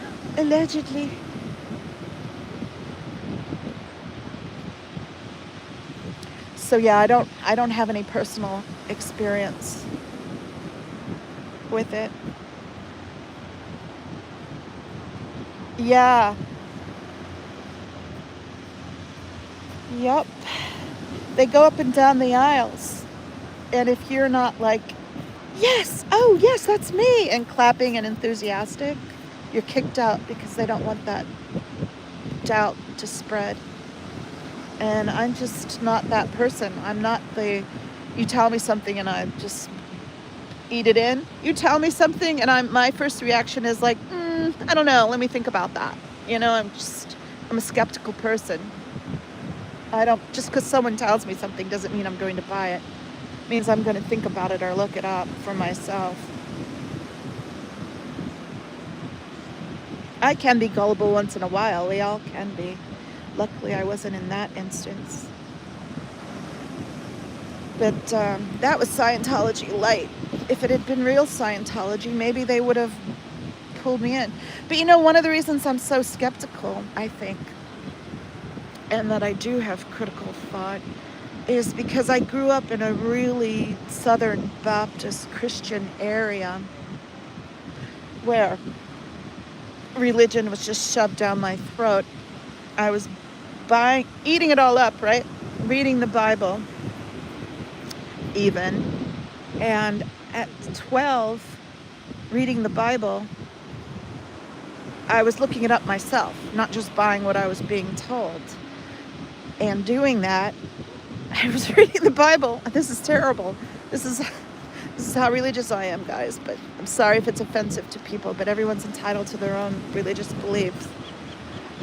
So yeah, I don't have any personal experience with it. Yeah. Yep. They go up and down the aisles. And if you're not like, yes, oh yes, that's me, and clapping and enthusiastic, you're kicked out because they don't want that doubt to spread. And I'm just not that person. I'm not you tell me something and I just eat it in. You tell me something and my first reaction is like, I don't know, let me think about that. You know, I'm a skeptical person. Just because someone tells me something doesn't mean I'm going to buy it. It means I'm going to think about it or look it up for myself. I can be gullible once in a while. We all can be. Luckily, I wasn't in that instance. But that was Scientology light. If it had been real Scientology, maybe they would have pulled me in. But you know, one of the reasons I'm so skeptical, I think, and that I do have critical thought, is because I grew up in a really Southern Baptist Christian area where religion was just shoved down my throat. I was eating it all up, right? Reading the Bible, even. And at 12, reading the Bible, I was looking it up myself, not just buying what I was being told. And doing that, I was reading the Bible. This is terrible. This is how religious I am, guys. But I'm sorry if it's offensive to people, but everyone's entitled to their own religious beliefs.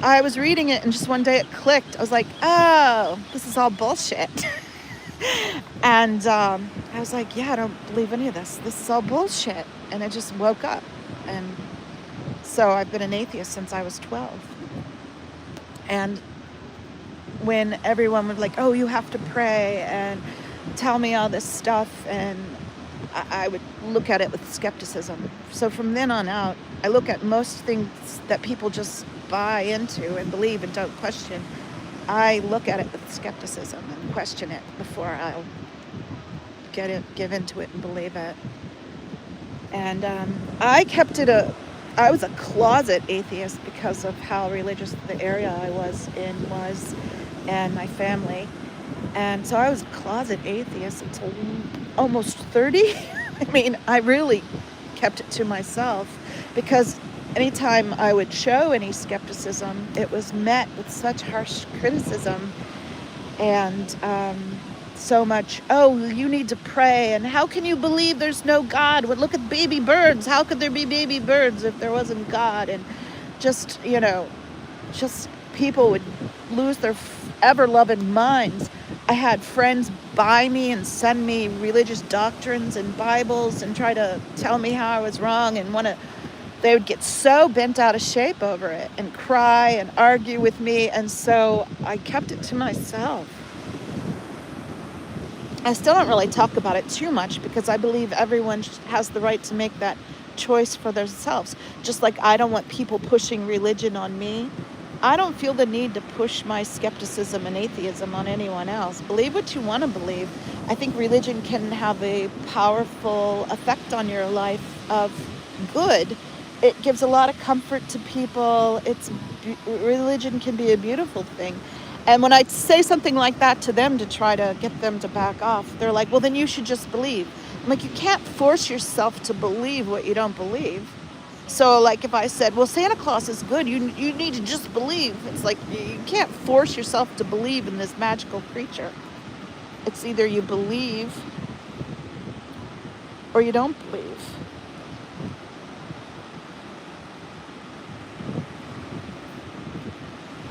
I was reading it, and just one day it clicked. I was like, oh, this is all bullshit. And I was like, yeah, I don't believe any of this. This is all bullshit. And I just woke up. And so I've been an atheist since I was 12. And when everyone would like, oh, you have to pray and tell me all this stuff, and I would look at it with skepticism. So from then on out, I look at most things that people just buy into and believe and don't question. I look at it with skepticism and question it before I'll give into it and believe it. And I was a closet atheist because of how religious the area I was in was, and my family. And so I was a closet atheist until almost 30. I mean, I really kept it to myself because anytime I would show any skepticism, it was met with such harsh criticism and so much, oh, you need to pray, and how can you believe there's no God? Well, look at baby birds. How could there be baby birds if there wasn't God? And just, just people would lose their ever-loving minds. I had friends buy me and send me religious doctrines and Bibles and try to tell me how I was wrong, and they would get so bent out of shape over it and cry and argue with me, and so I kept it to myself. I still don't really talk about it too much because I believe everyone has the right to make that choice for themselves. Just like I don't want people pushing religion on me, I don't feel the need to push my skepticism and atheism on anyone else. Believe what you want to believe. I think religion can have a powerful effect on your life of good. It gives a lot of comfort to people. Religion can be a beautiful thing. And when I say something like that to them to try to get them to back off, they're like, well, then you should just believe. I'm like, you can't force yourself to believe what you don't believe. So like if I said, well, Santa Claus is good, you need to just believe. It's like you can't force yourself to believe in this magical creature. It's either you believe or you don't believe.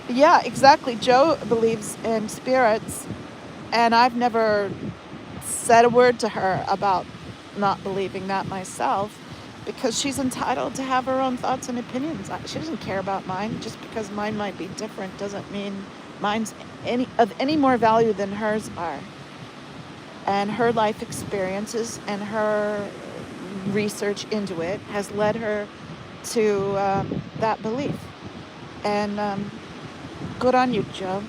Yeah, exactly. Joe believes in spirits, and I've never said a word to her about not believing that myself, because she's entitled to have her own thoughts and opinions. She doesn't care about mine. Just because mine might be different doesn't mean mine's of any more value than hers are. And her life experiences and her research into it has led her to that belief. And good on you, Joe.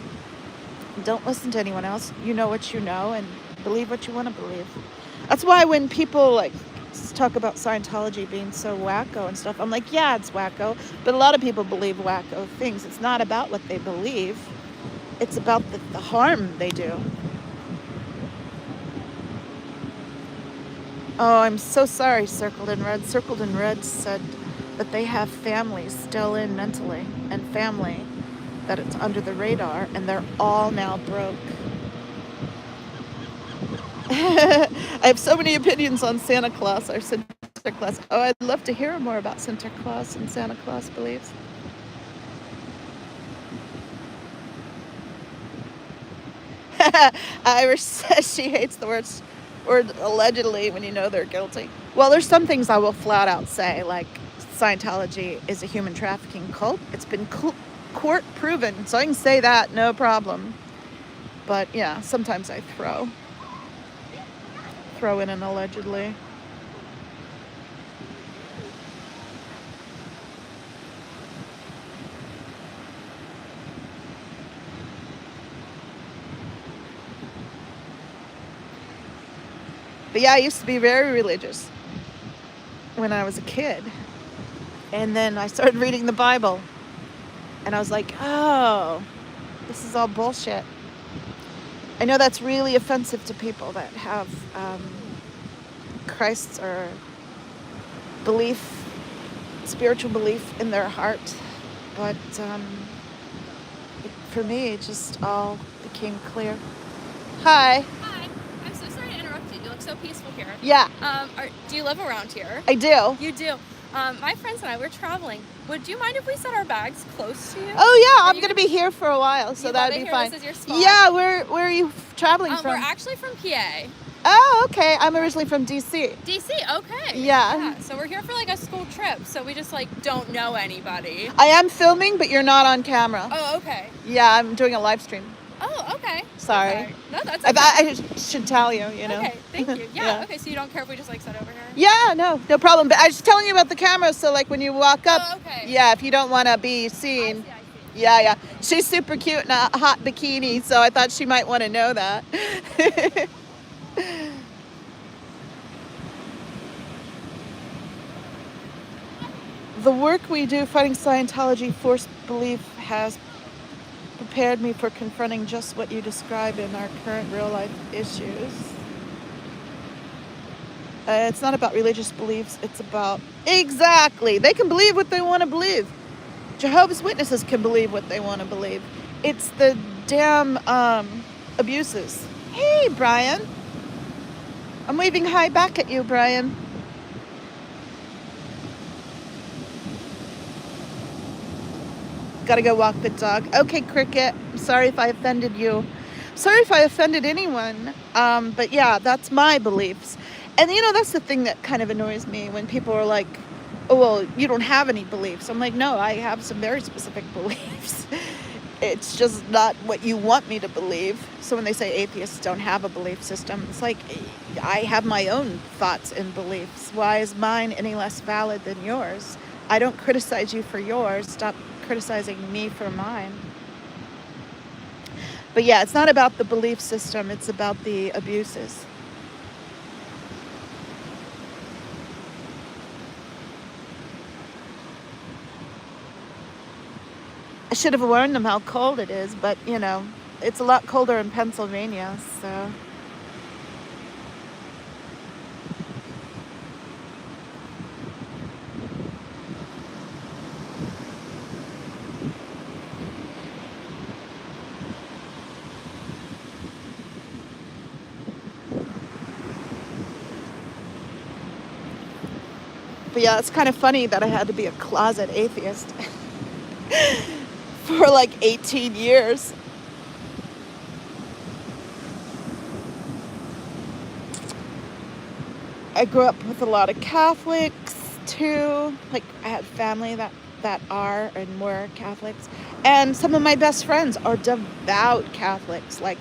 Don't listen to anyone else. You know what you know, and believe what you want to believe. That's why when people talk about Scientology being so wacko and stuff, I'm like, yeah, it's wacko, but a lot of people believe wacko things. It's not about what they believe. It's about the harm they do. Oh, I'm so sorry, Circled in Red. Circled in Red said that they have families still in mentally, and family that it's under the radar, and they're all now broke. I have so many opinions on Santa Claus or Santa Claus. Oh, I'd love to hear more about Santa Claus and Santa Claus beliefs. Irish says she hates the word allegedly when you know they're guilty. Well, there's some things I will flat out say, like Scientology is a human trafficking cult. It's been court proven, so I can say that no problem. But yeah, sometimes I throw in an allegedly. But yeah, I used to be very religious when I was a kid. And then I started reading the Bible. And I was like, oh, this is all bullshit. I know that's really offensive to people that have Christ or spiritual belief in their heart. But for me, it just all became clear. Hi. Hi. I'm so sorry to interrupt you. You look so peaceful here. Yeah. Do you live around here? I do. You do. My friends and I, we're traveling. Would you mind if we set our bags close to you? Oh yeah, I'm gonna be here for a while, so that'd be fine. This is your spot? Yeah, where are you traveling from? We're actually from PA. Oh, okay. I'm originally from DC. DC, okay. Yeah. So we're here for a school trip, so we just don't know anybody. I am filming, but you're not on camera. Oh, okay. Yeah, I'm doing a live stream. Oh, okay. Sorry. Okay. No, that's okay. I should tell you, you know. Okay, thank you. Yeah, okay, so you don't care if we just sit over here? Yeah, no problem. But I was telling you about the camera, so when you walk up, oh, okay. Yeah, if you don't want to be seen. I see. Yeah. She's super cute in a hot bikini, so I thought she might want to know that. The work we do fighting Scientology forced belief has prepared me for confronting just what you describe in our current real life issues. It's not about religious beliefs, it's about... Exactly! They can believe what they want to believe. Jehovah's Witnesses can believe what they want to believe. It's the damn abuses. Hey, Brian. I'm waving hi back at you, Brian. Gotta go walk the dog. Okay, Cricket. I'm sorry if I offended you. Sorry if I offended anyone. But yeah, that's my beliefs. And that's the thing that kind of annoys me when people are like, oh, well, you don't have any beliefs. I'm like, no, I have some very specific beliefs. It's just not what you want me to believe. So when they say atheists don't have a belief system, it's like, I have my own thoughts and beliefs. Why is mine any less valid than yours? I don't criticize you for yours. Stop criticizing me for mine. But yeah, it's not about the belief system. It's about the abuses. I should have warned them how cold it is, but it's a lot colder in Pennsylvania, so. But yeah, it's kind of funny that I had to be a closet atheist for like 18 years. I grew up with a lot of Catholics too. Like, I had family that are and were Catholics. And some of my best friends are devout Catholics, like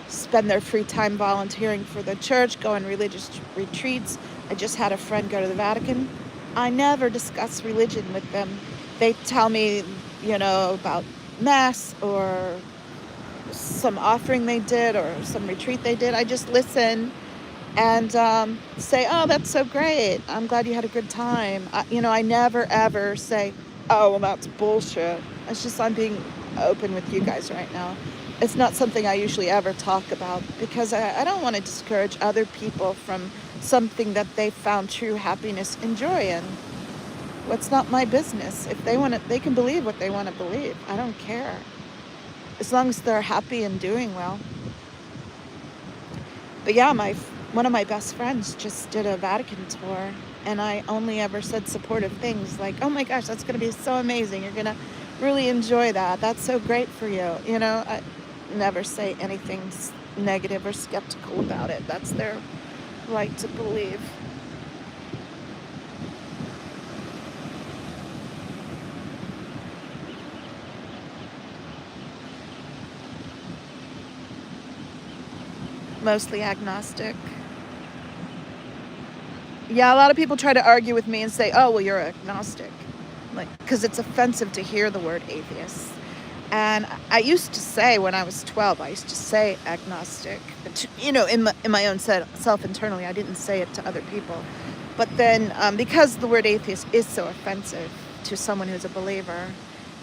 spend their free time volunteering for the church, go on religious retreats. I just had a friend go to the Vatican. I never discuss religion with them. They tell me, about Mass or some offering they did or some retreat they did. I just listen and say, oh, that's so great. I'm glad you had a good time. I never, ever say, oh, well, that's bullshit. It's just I'm being open with you guys right now. It's not something I usually ever talk about because I don't want to discourage other people from something that they found true happiness and joy in. Well, it's not my business. If they want to, they can believe what they want to believe. I don't care. As long as they're happy and doing well. But yeah, one of my best friends just did a Vatican tour, and I only ever said supportive things like, oh my gosh, that's going to be so amazing. You're going to really enjoy that. That's so great for you. I never say anything negative or skeptical about it. That's their right to believe. Mostly agnostic. Yeah, a lot of people try to argue with me and say, oh, well, you're agnostic. Like, because it's offensive to hear the word atheist. And I used to say, when I was 12, I used to say agnostic. But, in my own self internally, I didn't say it to other people. But then, because the word atheist is so offensive to someone who's a believer,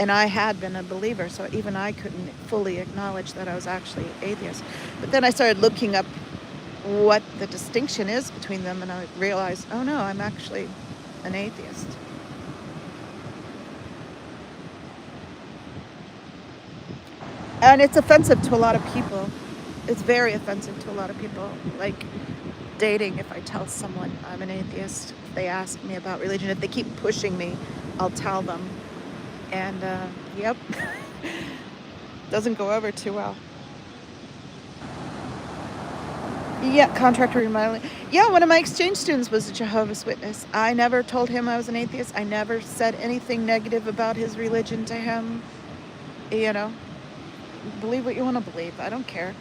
and I had been a believer, so even I couldn't fully acknowledge that I was actually atheist. But then I started looking up what the distinction is between them, and I realized, oh no, I'm actually an atheist. And it's offensive to a lot of people. It's very offensive to a lot of people. Like dating, if I tell someone I'm an atheist, if they ask me about religion, if they keep pushing me, I'll tell them. And yep, doesn't go over too well. Yeah, contractor remodeling. Yeah, one of my exchange students was a Jehovah's Witness. I never told him I was an atheist. I never said anything negative about his religion to him. Believe what you want to believe. I don't care.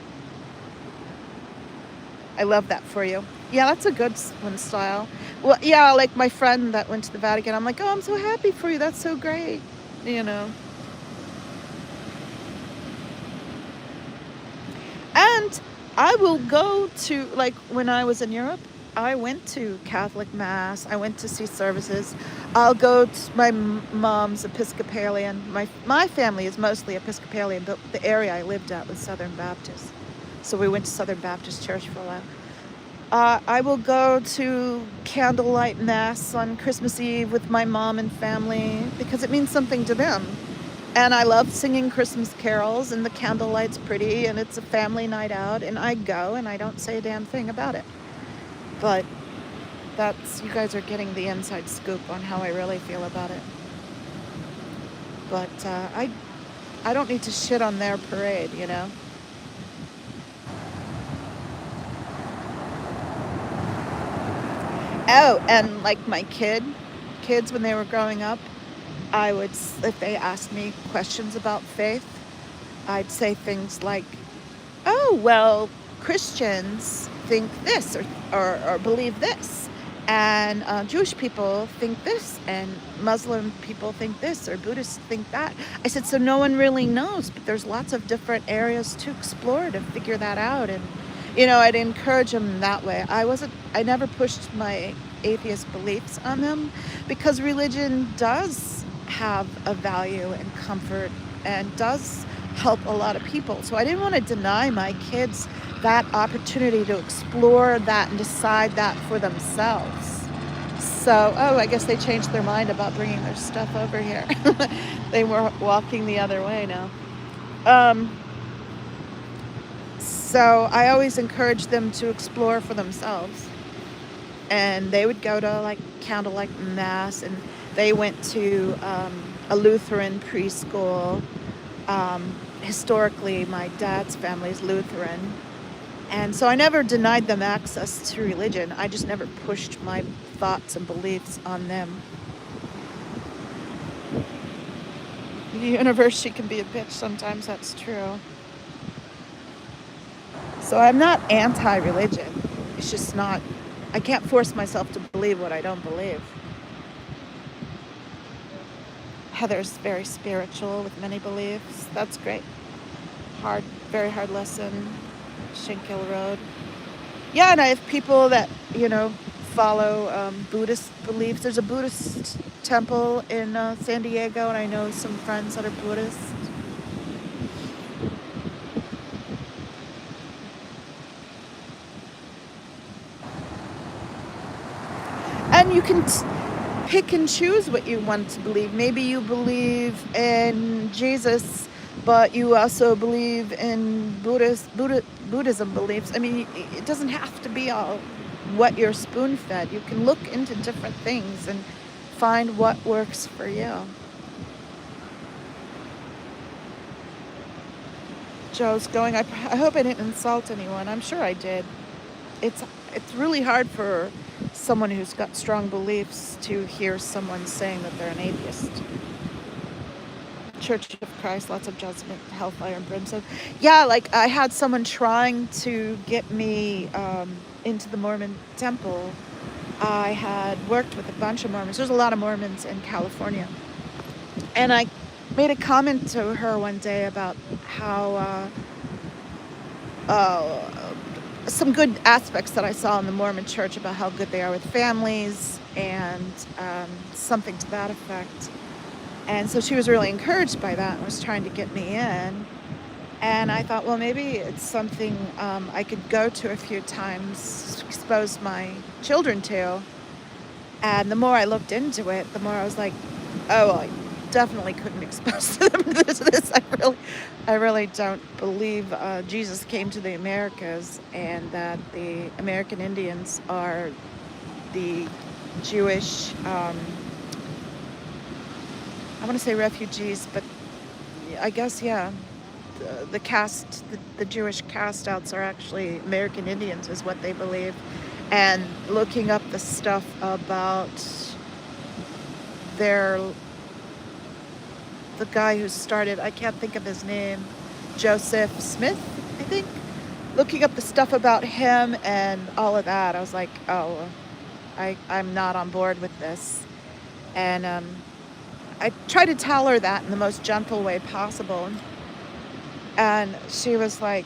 I love that for you. Yeah, that's a good one, Style. Well, yeah, like my friend that went to the Vatican, I'm like, oh, I'm so happy for you. That's so great. And I will go to, like, when I was in Europe, I went to Catholic Mass. I went to see services. I'll go to my mom's Episcopalian. My family is mostly Episcopalian, but the area I lived at was Southern Baptist. So we went to Southern Baptist Church for a while. I will go to candlelight mass on Christmas Eve with my mom and family because it means something to them. And I love singing Christmas carols, and the candlelight's pretty, and it's a family night out, and I go and I don't say a damn thing about it. But you guys are getting the inside scoop on how I really feel about it. But I don't need to shit on their parade, you know. Oh, and like my kids when they were growing up, if they asked me questions about faith, I'd say things like, oh, well, Christians think this or believe this, and Jewish people think this, and Muslim people think this, or Buddhists think that. I said, so no one really knows, but there's lots of different areas to explore to figure that out. And I'd encourage them that way. I never pushed my atheist beliefs on them because religion does have a value and comfort and does help a lot of people. So I didn't want to deny my kids that opportunity to explore that and decide that for themselves. So, I guess they changed their mind about bringing their stuff over here. They were walking the other way now. So I always encourage them to explore for themselves. And they would go to like candlelight mass, and they went to a Lutheran preschool. Historically, my dad's family is Lutheran. And so I never denied them access to religion. I just never pushed my thoughts and beliefs on them. The universe, she can be a bitch sometimes, that's true. So I'm not anti-religion. It's just not, I can't force myself to believe what I don't believe. Heather's very spiritual with many beliefs. That's great. Very hard lesson. Shinkill Road. Yeah, and I have people that, follow Buddhist beliefs. There's a Buddhist temple in San Diego, and I know some friends that are Buddhist. And you can pick and choose what you want to believe. Maybe you believe in Jesus, but you also believe in Buddhism beliefs. I mean, it doesn't have to be all what you're spoon-fed. You can look into different things and find what works for you. Joe's going, I hope I didn't insult anyone. I'm sure I did. It's really hard for someone who's got strong beliefs to hear someone saying that they're an atheist. Church of Christ, lots of judgment, hellfire, and brimstone. Yeah, like I had someone trying to get me into the Mormon temple. I had worked with a bunch of Mormons. There's a lot of Mormons in California. And I made a comment to her one day about how some good aspects that I saw in the Mormon church about how good they are with families and something to that effect. And so she was really encouraged by that and was trying to get me in. And I thought, well, maybe it's something I could go to a few times, expose my children to. And the more I looked into it, the more I was like, oh, well, I definitely couldn't expose them to this. I really don't believe Jesus came to the Americas and that the American Indians are the Jewish, I want to say refugees, but I guess, yeah, the Jewish cast outs are actually American Indians is what they believe. And looking up the stuff about the guy who started, I can't think of his name, Joseph Smith, I think. Looking up the stuff about him and all of that, I was like, oh, I'm not on board with this. And I tried to tell her that in the most gentle way possible. And she was like,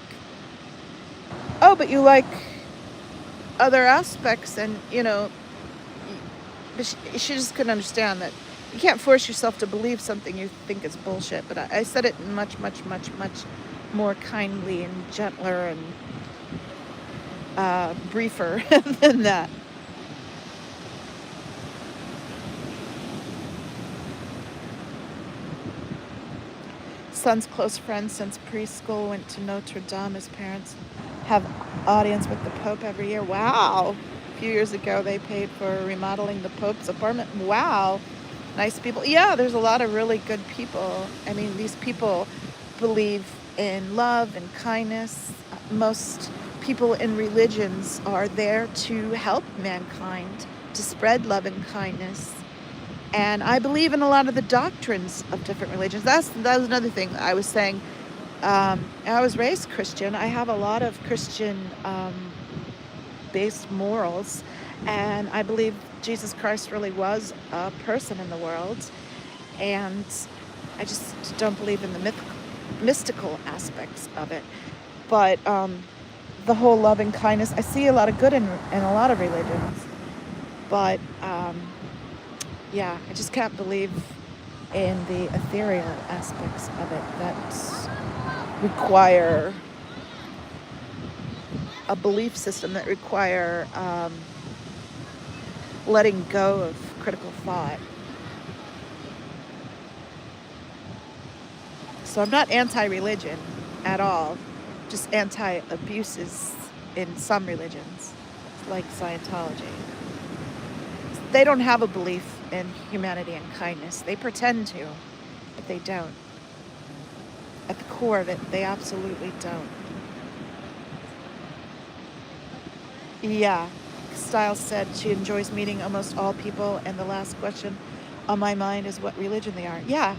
oh, but you like other aspects, and but she just couldn't understand that you can't force yourself to believe something you think is bullshit. But I said it much, much, much, much more kindly and gentler and briefer than that. Son's close friend since preschool went to Notre Dame. His parents have audience with the Pope every year. Wow. A few years ago, they paid for remodeling the Pope's apartment. Wow. Nice people. Yeah, there's a lot of really good people. I mean, these people believe in love and kindness. Most people in religions are there to help mankind, to spread love and kindness. And I believe in a lot of the doctrines of different religions. That was another thing I was saying. I was raised Christian. I have a lot of Christian based morals, and I believe Jesus Christ really was a person in the world. And I just don't believe in the mystical aspects of it. But the whole love and kindness, I see a lot of good in a lot of religions. But yeah, I just can't believe in the ethereal aspects of it that require a belief system, that require letting go of critical thought. So I'm not anti-religion at all, just anti-abuses in some religions, like Scientology. They don't have a belief in humanity and kindness. They pretend to, but they don't. At the core of it, they absolutely don't. Yeah, Stiles said she enjoys meeting almost all people, and the last question on my mind is what religion they are. Yeah,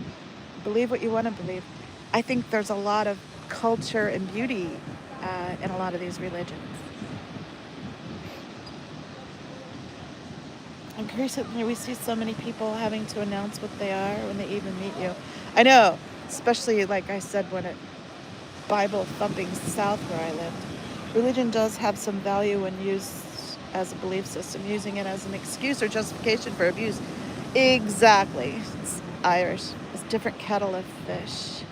believe what you want to believe. I think there's a lot of culture and beauty in a lot of these religions. And recently we see so many people having to announce what they are when they even meet you. I know, especially like I said, when it Bible thumping South where I lived. Religion does have some value when used as a belief system. Using it as an excuse or justification for abuse. Exactly. It's Irish. It's a different kettle of fish.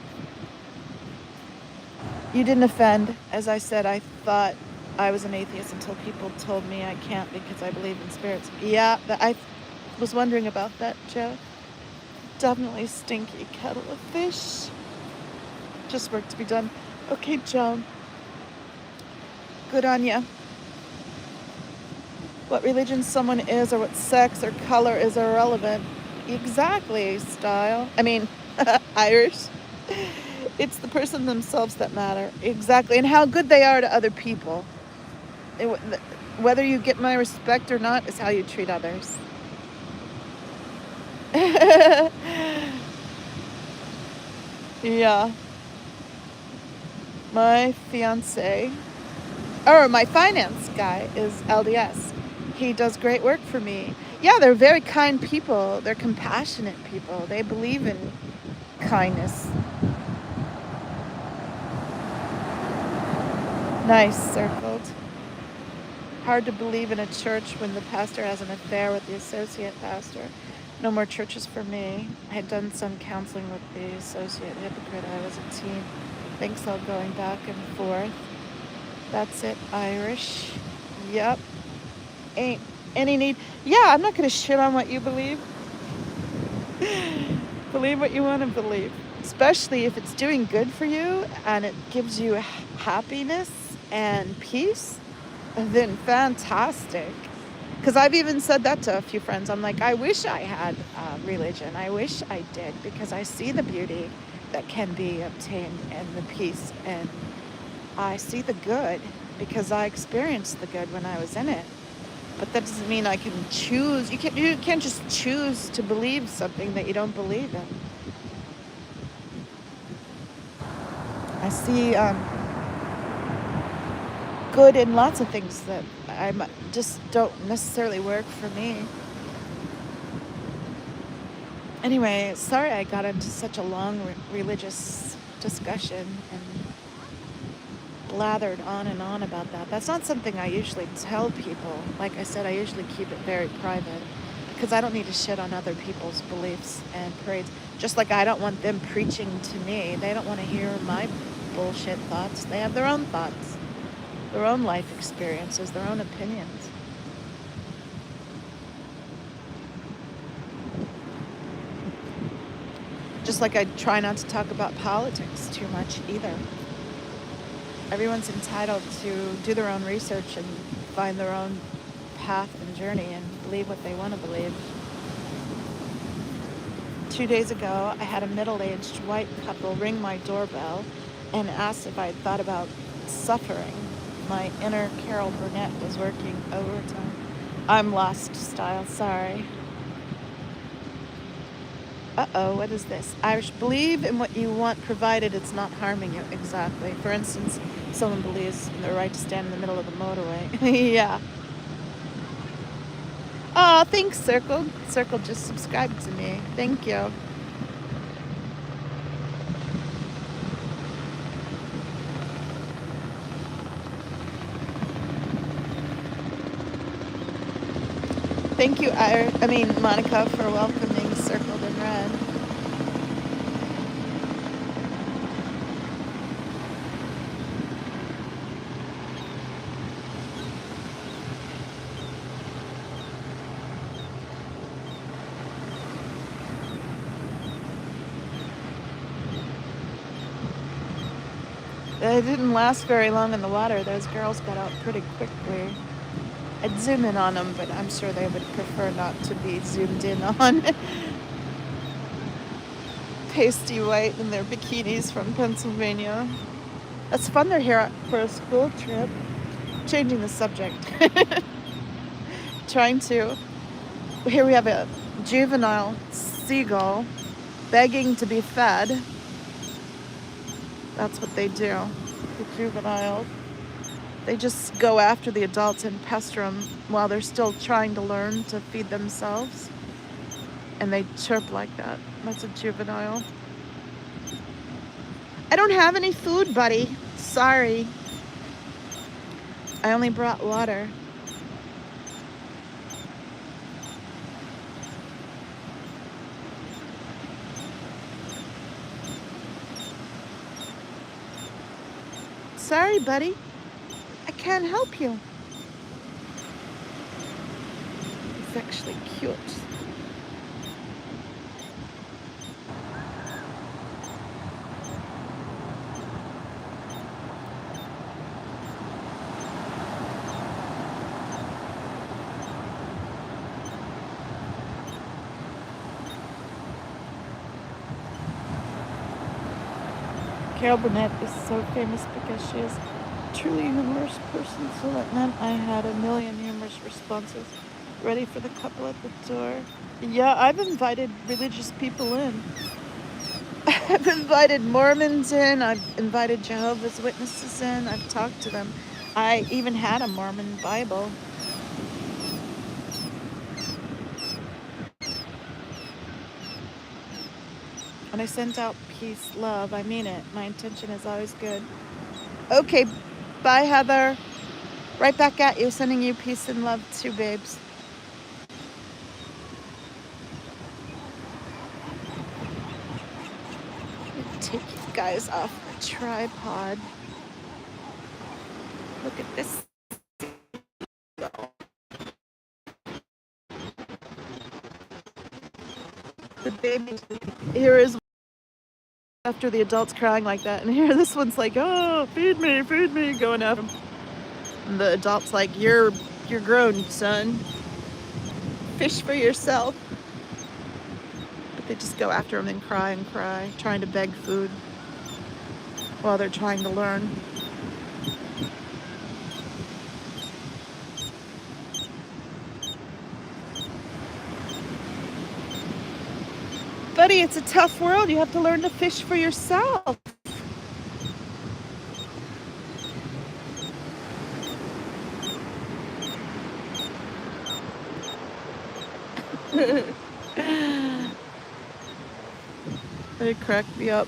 You didn't offend. As I said, I thought I was an atheist until people told me I can't because I believe in spirits. Yeah, I was wondering about that, Joe. Definitely stinky kettle of fish. Just work to be done. Okay, Joan. Good on ya. What religion someone is or what sex or color is irrelevant. Exactly, Style. I mean, Irish. It's the person themselves that matter. Exactly. And how good they are to other people. Whether you get my respect or not is how you treat others. Yeah. My fiance, or my finance guy, is LDS. He does great work for me. Yeah, they're very kind people. They're compassionate people. They believe in kindness. Nice, circled. Hard to believe in a church when the pastor has an affair with the associate pastor. No more churches for me. I had done some counseling with the associate hypocrite. I was a teen. Thanks, all going back and forth. That's it, Irish. Yep. Ain't any need. Yeah, I'm not going to shit on what you believe. Believe what you want to believe. Especially if it's doing good for you and it gives you happiness and peace, then fantastic. Because I've even said that to a few friends. I'm like, I wish I had religion. I wish I did, because I see the beauty that can be obtained and the peace. And I see the good because I experienced the good when I was in it. But that doesn't mean I can choose. You can't just choose to believe something that you don't believe in. I see good in lots of things that I just don't necessarily work for me. Anyway, sorry I got into such a long religious discussion and blathered on and on about that. That's not something I usually tell people. Like I said, I usually keep it very private because I don't need to shit on other people's beliefs and parades. Just like I don't want them preaching to me. They don't want to hear my bullshit thoughts. They have their own thoughts, their own life experiences, their own opinions. Just like I try not to talk about politics too much either. Everyone's entitled to do their own research and find their own path and journey and believe what they want to believe. 2 days ago, I had a middle-aged white couple ring my doorbell and asked if I had thought about suffering. My inner Carol Burnett was working overtime. I'm lost style, sorry. Uh-oh, what is this? Irish, believe in what you want provided it's not harming you. Exactly. For instance, someone believes in their right to stand in the middle of the motorway. Yeah. Oh, thanks, Circle. Circle just subscribed to me. Thank you. Thank you, Monica, for welcoming Circled in Red. It didn't last very long in the water. Those girls got out pretty quickly. I'd zoom in on them, but I'm sure they would prefer not to be zoomed in on. Pasty white in their bikinis from Pennsylvania. That's fun, they're here for a school trip. Changing the subject. Here we have a juvenile seagull begging to be fed. That's what they do, the juveniles. They just go after the adults and pester them while they're still trying to learn to feed themselves. And they chirp like that. That's a juvenile. I don't have any food, buddy. Sorry. I only brought water. Sorry, buddy. I can't help you. It's actually cute. Carol Burnett is so famous because she is a truly humorous person, so that meant I had a million humorous responses ready for the couple at the door. Yeah, I've invited religious people in. I've invited Mormons in, I've invited Jehovah's Witnesses in, I've talked to them. I even had a Mormon Bible. And I sent out peace, love. I mean it. My intention is always good. Okay, bye, Heather. Right back at you, sending you peace and love too, babes. Take you guys off the tripod. Look at this. The baby. Here is after the adults crying like that, and here this one's like, oh, feed me, going at him. And the adult's like, you're grown, son. Fish for yourself. But they just go after him and cry, trying to beg food while they're trying to learn. Buddy, it's a tough world. You have to learn to fish for yourself. They cracked me up.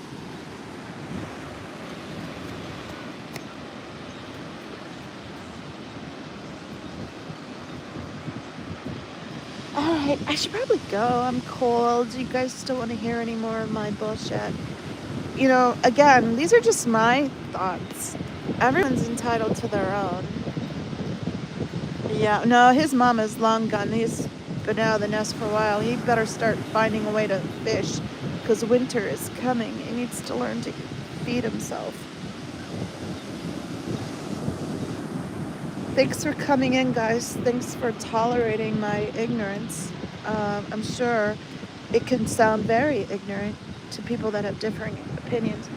I should probably go. I'm cold. You guys still want to hear any more of my bullshit? You know, again, these are just my thoughts. Everyone's entitled to their own. Yeah, no, his mama's long gone. He's been out of the nest for a while. He better start finding a way to fish because winter is coming. He needs to learn to feed himself. Thanks for coming in, guys. Thanks for tolerating my ignorance. I'm sure it can sound very ignorant to people that have differing opinions.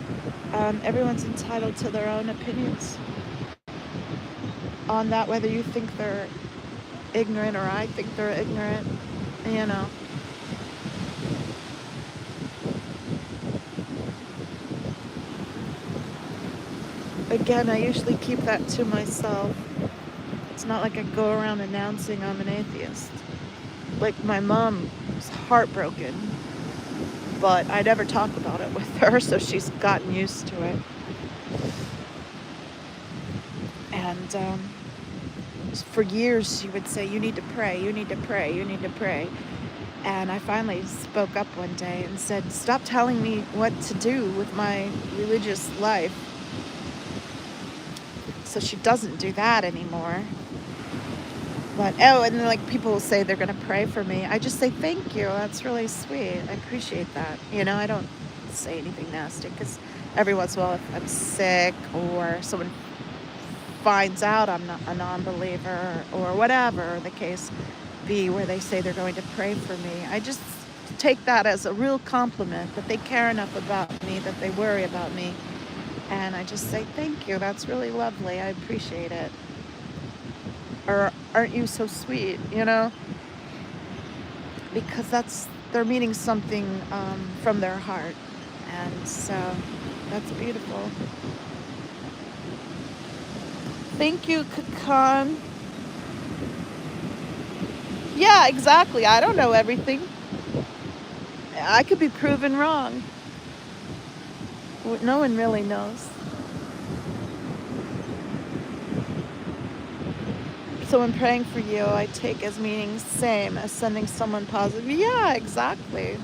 Everyone's entitled to their own opinions on that, whether you think they're ignorant or I think they're ignorant, you know. Again, I usually keep that to myself. It's not like I go around announcing I'm an atheist. Like, my mom was heartbroken, but I never talk about it with her, so she's gotten used to it. And for years she would say, you need to pray, you need to pray, you need to pray. And I finally spoke up one day and said, stop telling me what to do with my religious life. So she doesn't do that anymore. But, oh, and then, like, people will say they're going to pray for me. I just say, thank you. That's really sweet. I appreciate that. You know, I don't say anything nasty because every once in a while if I'm sick or someone finds out I'm not a non-believer or whatever the case be where they say they're going to pray for me, I just take that as a real compliment that they care enough about me, that they worry about me. And I just say, thank you. That's really lovely. I appreciate it. Or aren't you so sweet, you know? Because they're meaning something from their heart. And so that's beautiful. Thank you, Kakan. Yeah, exactly. I don't know everything. I could be proven wrong. No one really knows. So when praying for you, I take as meaning same as sending someone positive. Yeah, exactly.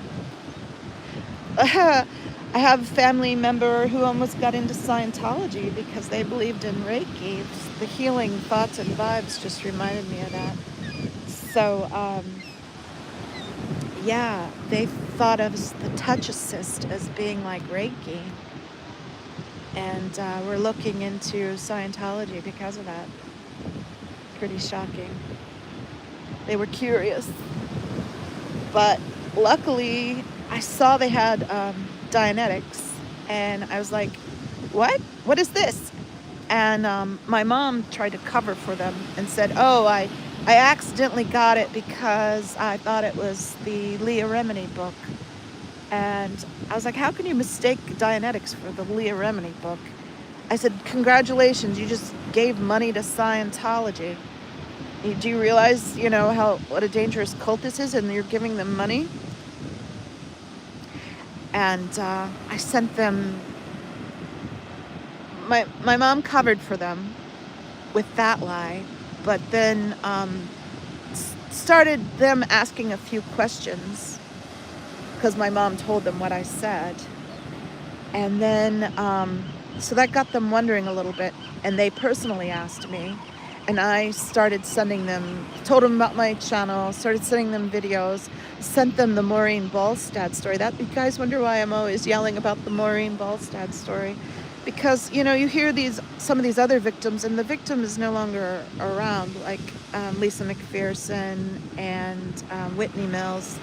I have a family member who almost got into Scientology because they believed in Reiki. The healing thoughts and vibes just reminded me of that. So, yeah, they thought of the touch assist as being like Reiki. And we're looking into Scientology because of that. Pretty shocking. They were curious. But luckily, I saw they had Dianetics. And I was like, what? What is this? And my mom tried to cover for them and said, oh, I accidentally got it because I thought it was the Leah Remini book. And I was like, how can you mistake Dianetics for the Leah Remini book? I said, congratulations, you just gave money to Scientology. Do you realize, you know, what a dangerous cult this is, and you're giving them money? And I sent them, my mom covered for them with that lie, but then started them asking a few questions because my mom told them what I said. And then, so that got them wondering a little bit, and they personally asked me. And I started sending them, told them about my channel, started sending them videos, sent them the Maureen Ballstad story. That, you guys wonder why I'm always yelling about the Maureen Ballstad story. Because, you know, you hear some of these other victims, and the victim is no longer around, like Lisa McPherson and Whitney Mills.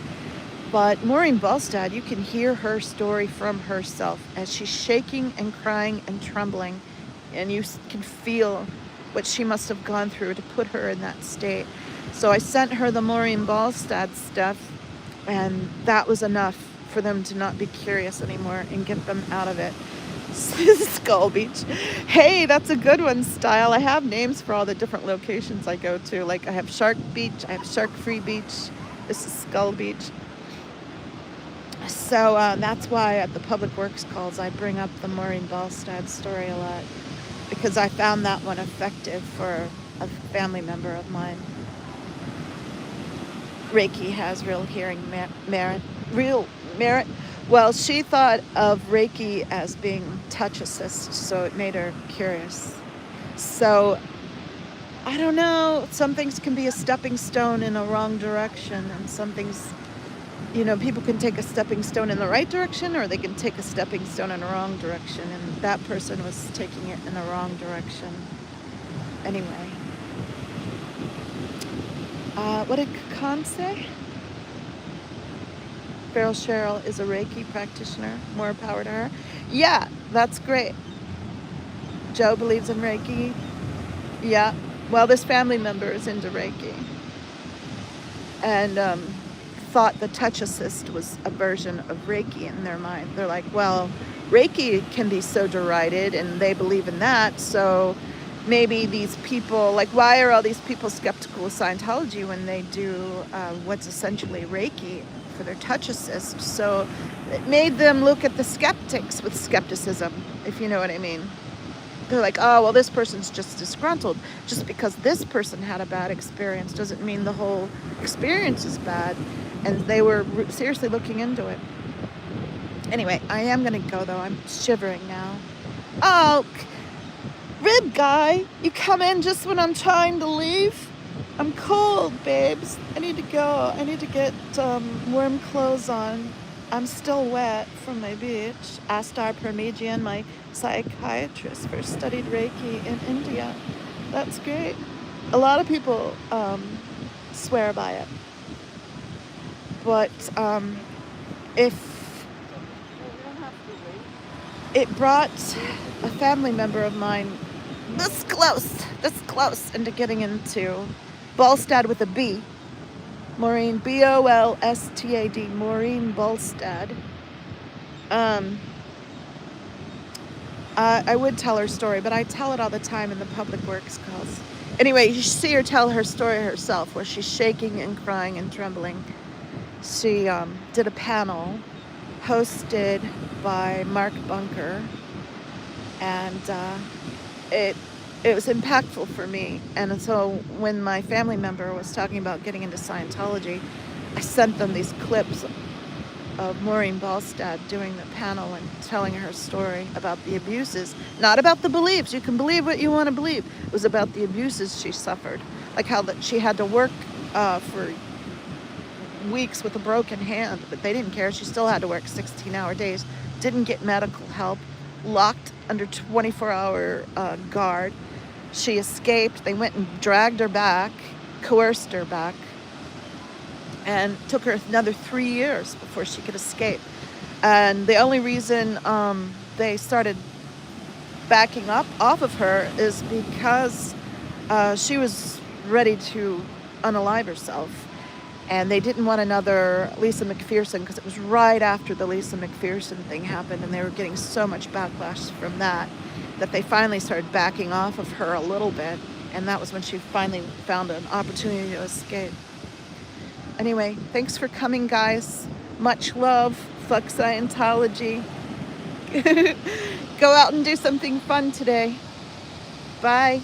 But Maureen Ballstad, you can hear her story from herself as she's shaking and crying and trembling, and you can feel what she must have gone through to put her in that state. So I sent her the Maureen Ballstad stuff, and that was enough for them to not be curious anymore and get them out of it. Skull Beach. Hey, that's a good one, Style. I have names for all the different locations I go to. Like, I have Shark Beach, I have Shark Free Beach. This is Skull Beach. So that's why at the Public Works calls I bring up the Maureen Ballstad story a lot, because I found that one effective for a family member of mine. Reiki has real hearing merit. Real merit. Well, she thought of Reiki as being touch assist, so it made her curious. So I don't know. Some things can be a stepping stone in a wrong direction, and some things, people can take a stepping stone in the right direction, or they can take a stepping stone in the wrong direction, and that person was taking it in the wrong direction. Anyway, what did Khan say? Feral Cheryl is a Reiki practitioner. More power to her. Yeah, that's great. Joe believes in Reiki. Yeah. Well, this family member is into Reiki. And thought the touch assist was a version of Reiki in their mind. They're like, well, Reiki can be so derided, and they believe in that. So maybe these people, like, why are all these people skeptical of Scientology when they do what's essentially Reiki for their touch assist? So it made them look at the skeptics with skepticism, if you know what I mean. They're like, oh, well, this person's just disgruntled. Just because this person had a bad experience doesn't mean the whole experience is bad. And they were seriously looking into it. Anyway, I am going to go, though. I'm shivering now. Oh, Rib Guy, you come in just when I'm trying to leave? I'm cold, babes. I need to go. I need to get warm clothes on. I'm still wet from my beach. Astar Parmigian, my psychiatrist, first studied Reiki in India. That's great. A lot of people swear by it. But if it brought a family member of mine this close into getting into Bolstad with a B, Maureen, Bolstad, Maureen Bolstad. I would tell her story, but I tell it all the time in the public works calls. Anyway, you should see her tell her story herself, where she's shaking and crying and trembling. She did a panel hosted by Mark Bunker, and it was impactful for me. And so when my family member was talking about getting into Scientology, I sent them these clips of Maureen Bolstad doing the panel and telling her story about the abuses, not about the beliefs. You can believe what you want to believe. It was about the abuses she suffered, like how that she had to work for weeks with a broken hand, but they didn't care. She still had to work 16-hour days, didn't get medical help, locked under 24-hour guard. She escaped. They went and dragged her back, coerced her back, and took her another 3 years before she could escape. And the only reason they started backing up off of her is because she was ready to unalive herself. And they didn't want another Lisa McPherson, because it was right after the Lisa McPherson thing happened, and they were getting so much backlash from that they finally started backing off of her a little bit. And that was when she finally found an opportunity to escape. Anyway, thanks for coming, guys. Much love. Fuck Scientology. Go out and do something fun today. Bye.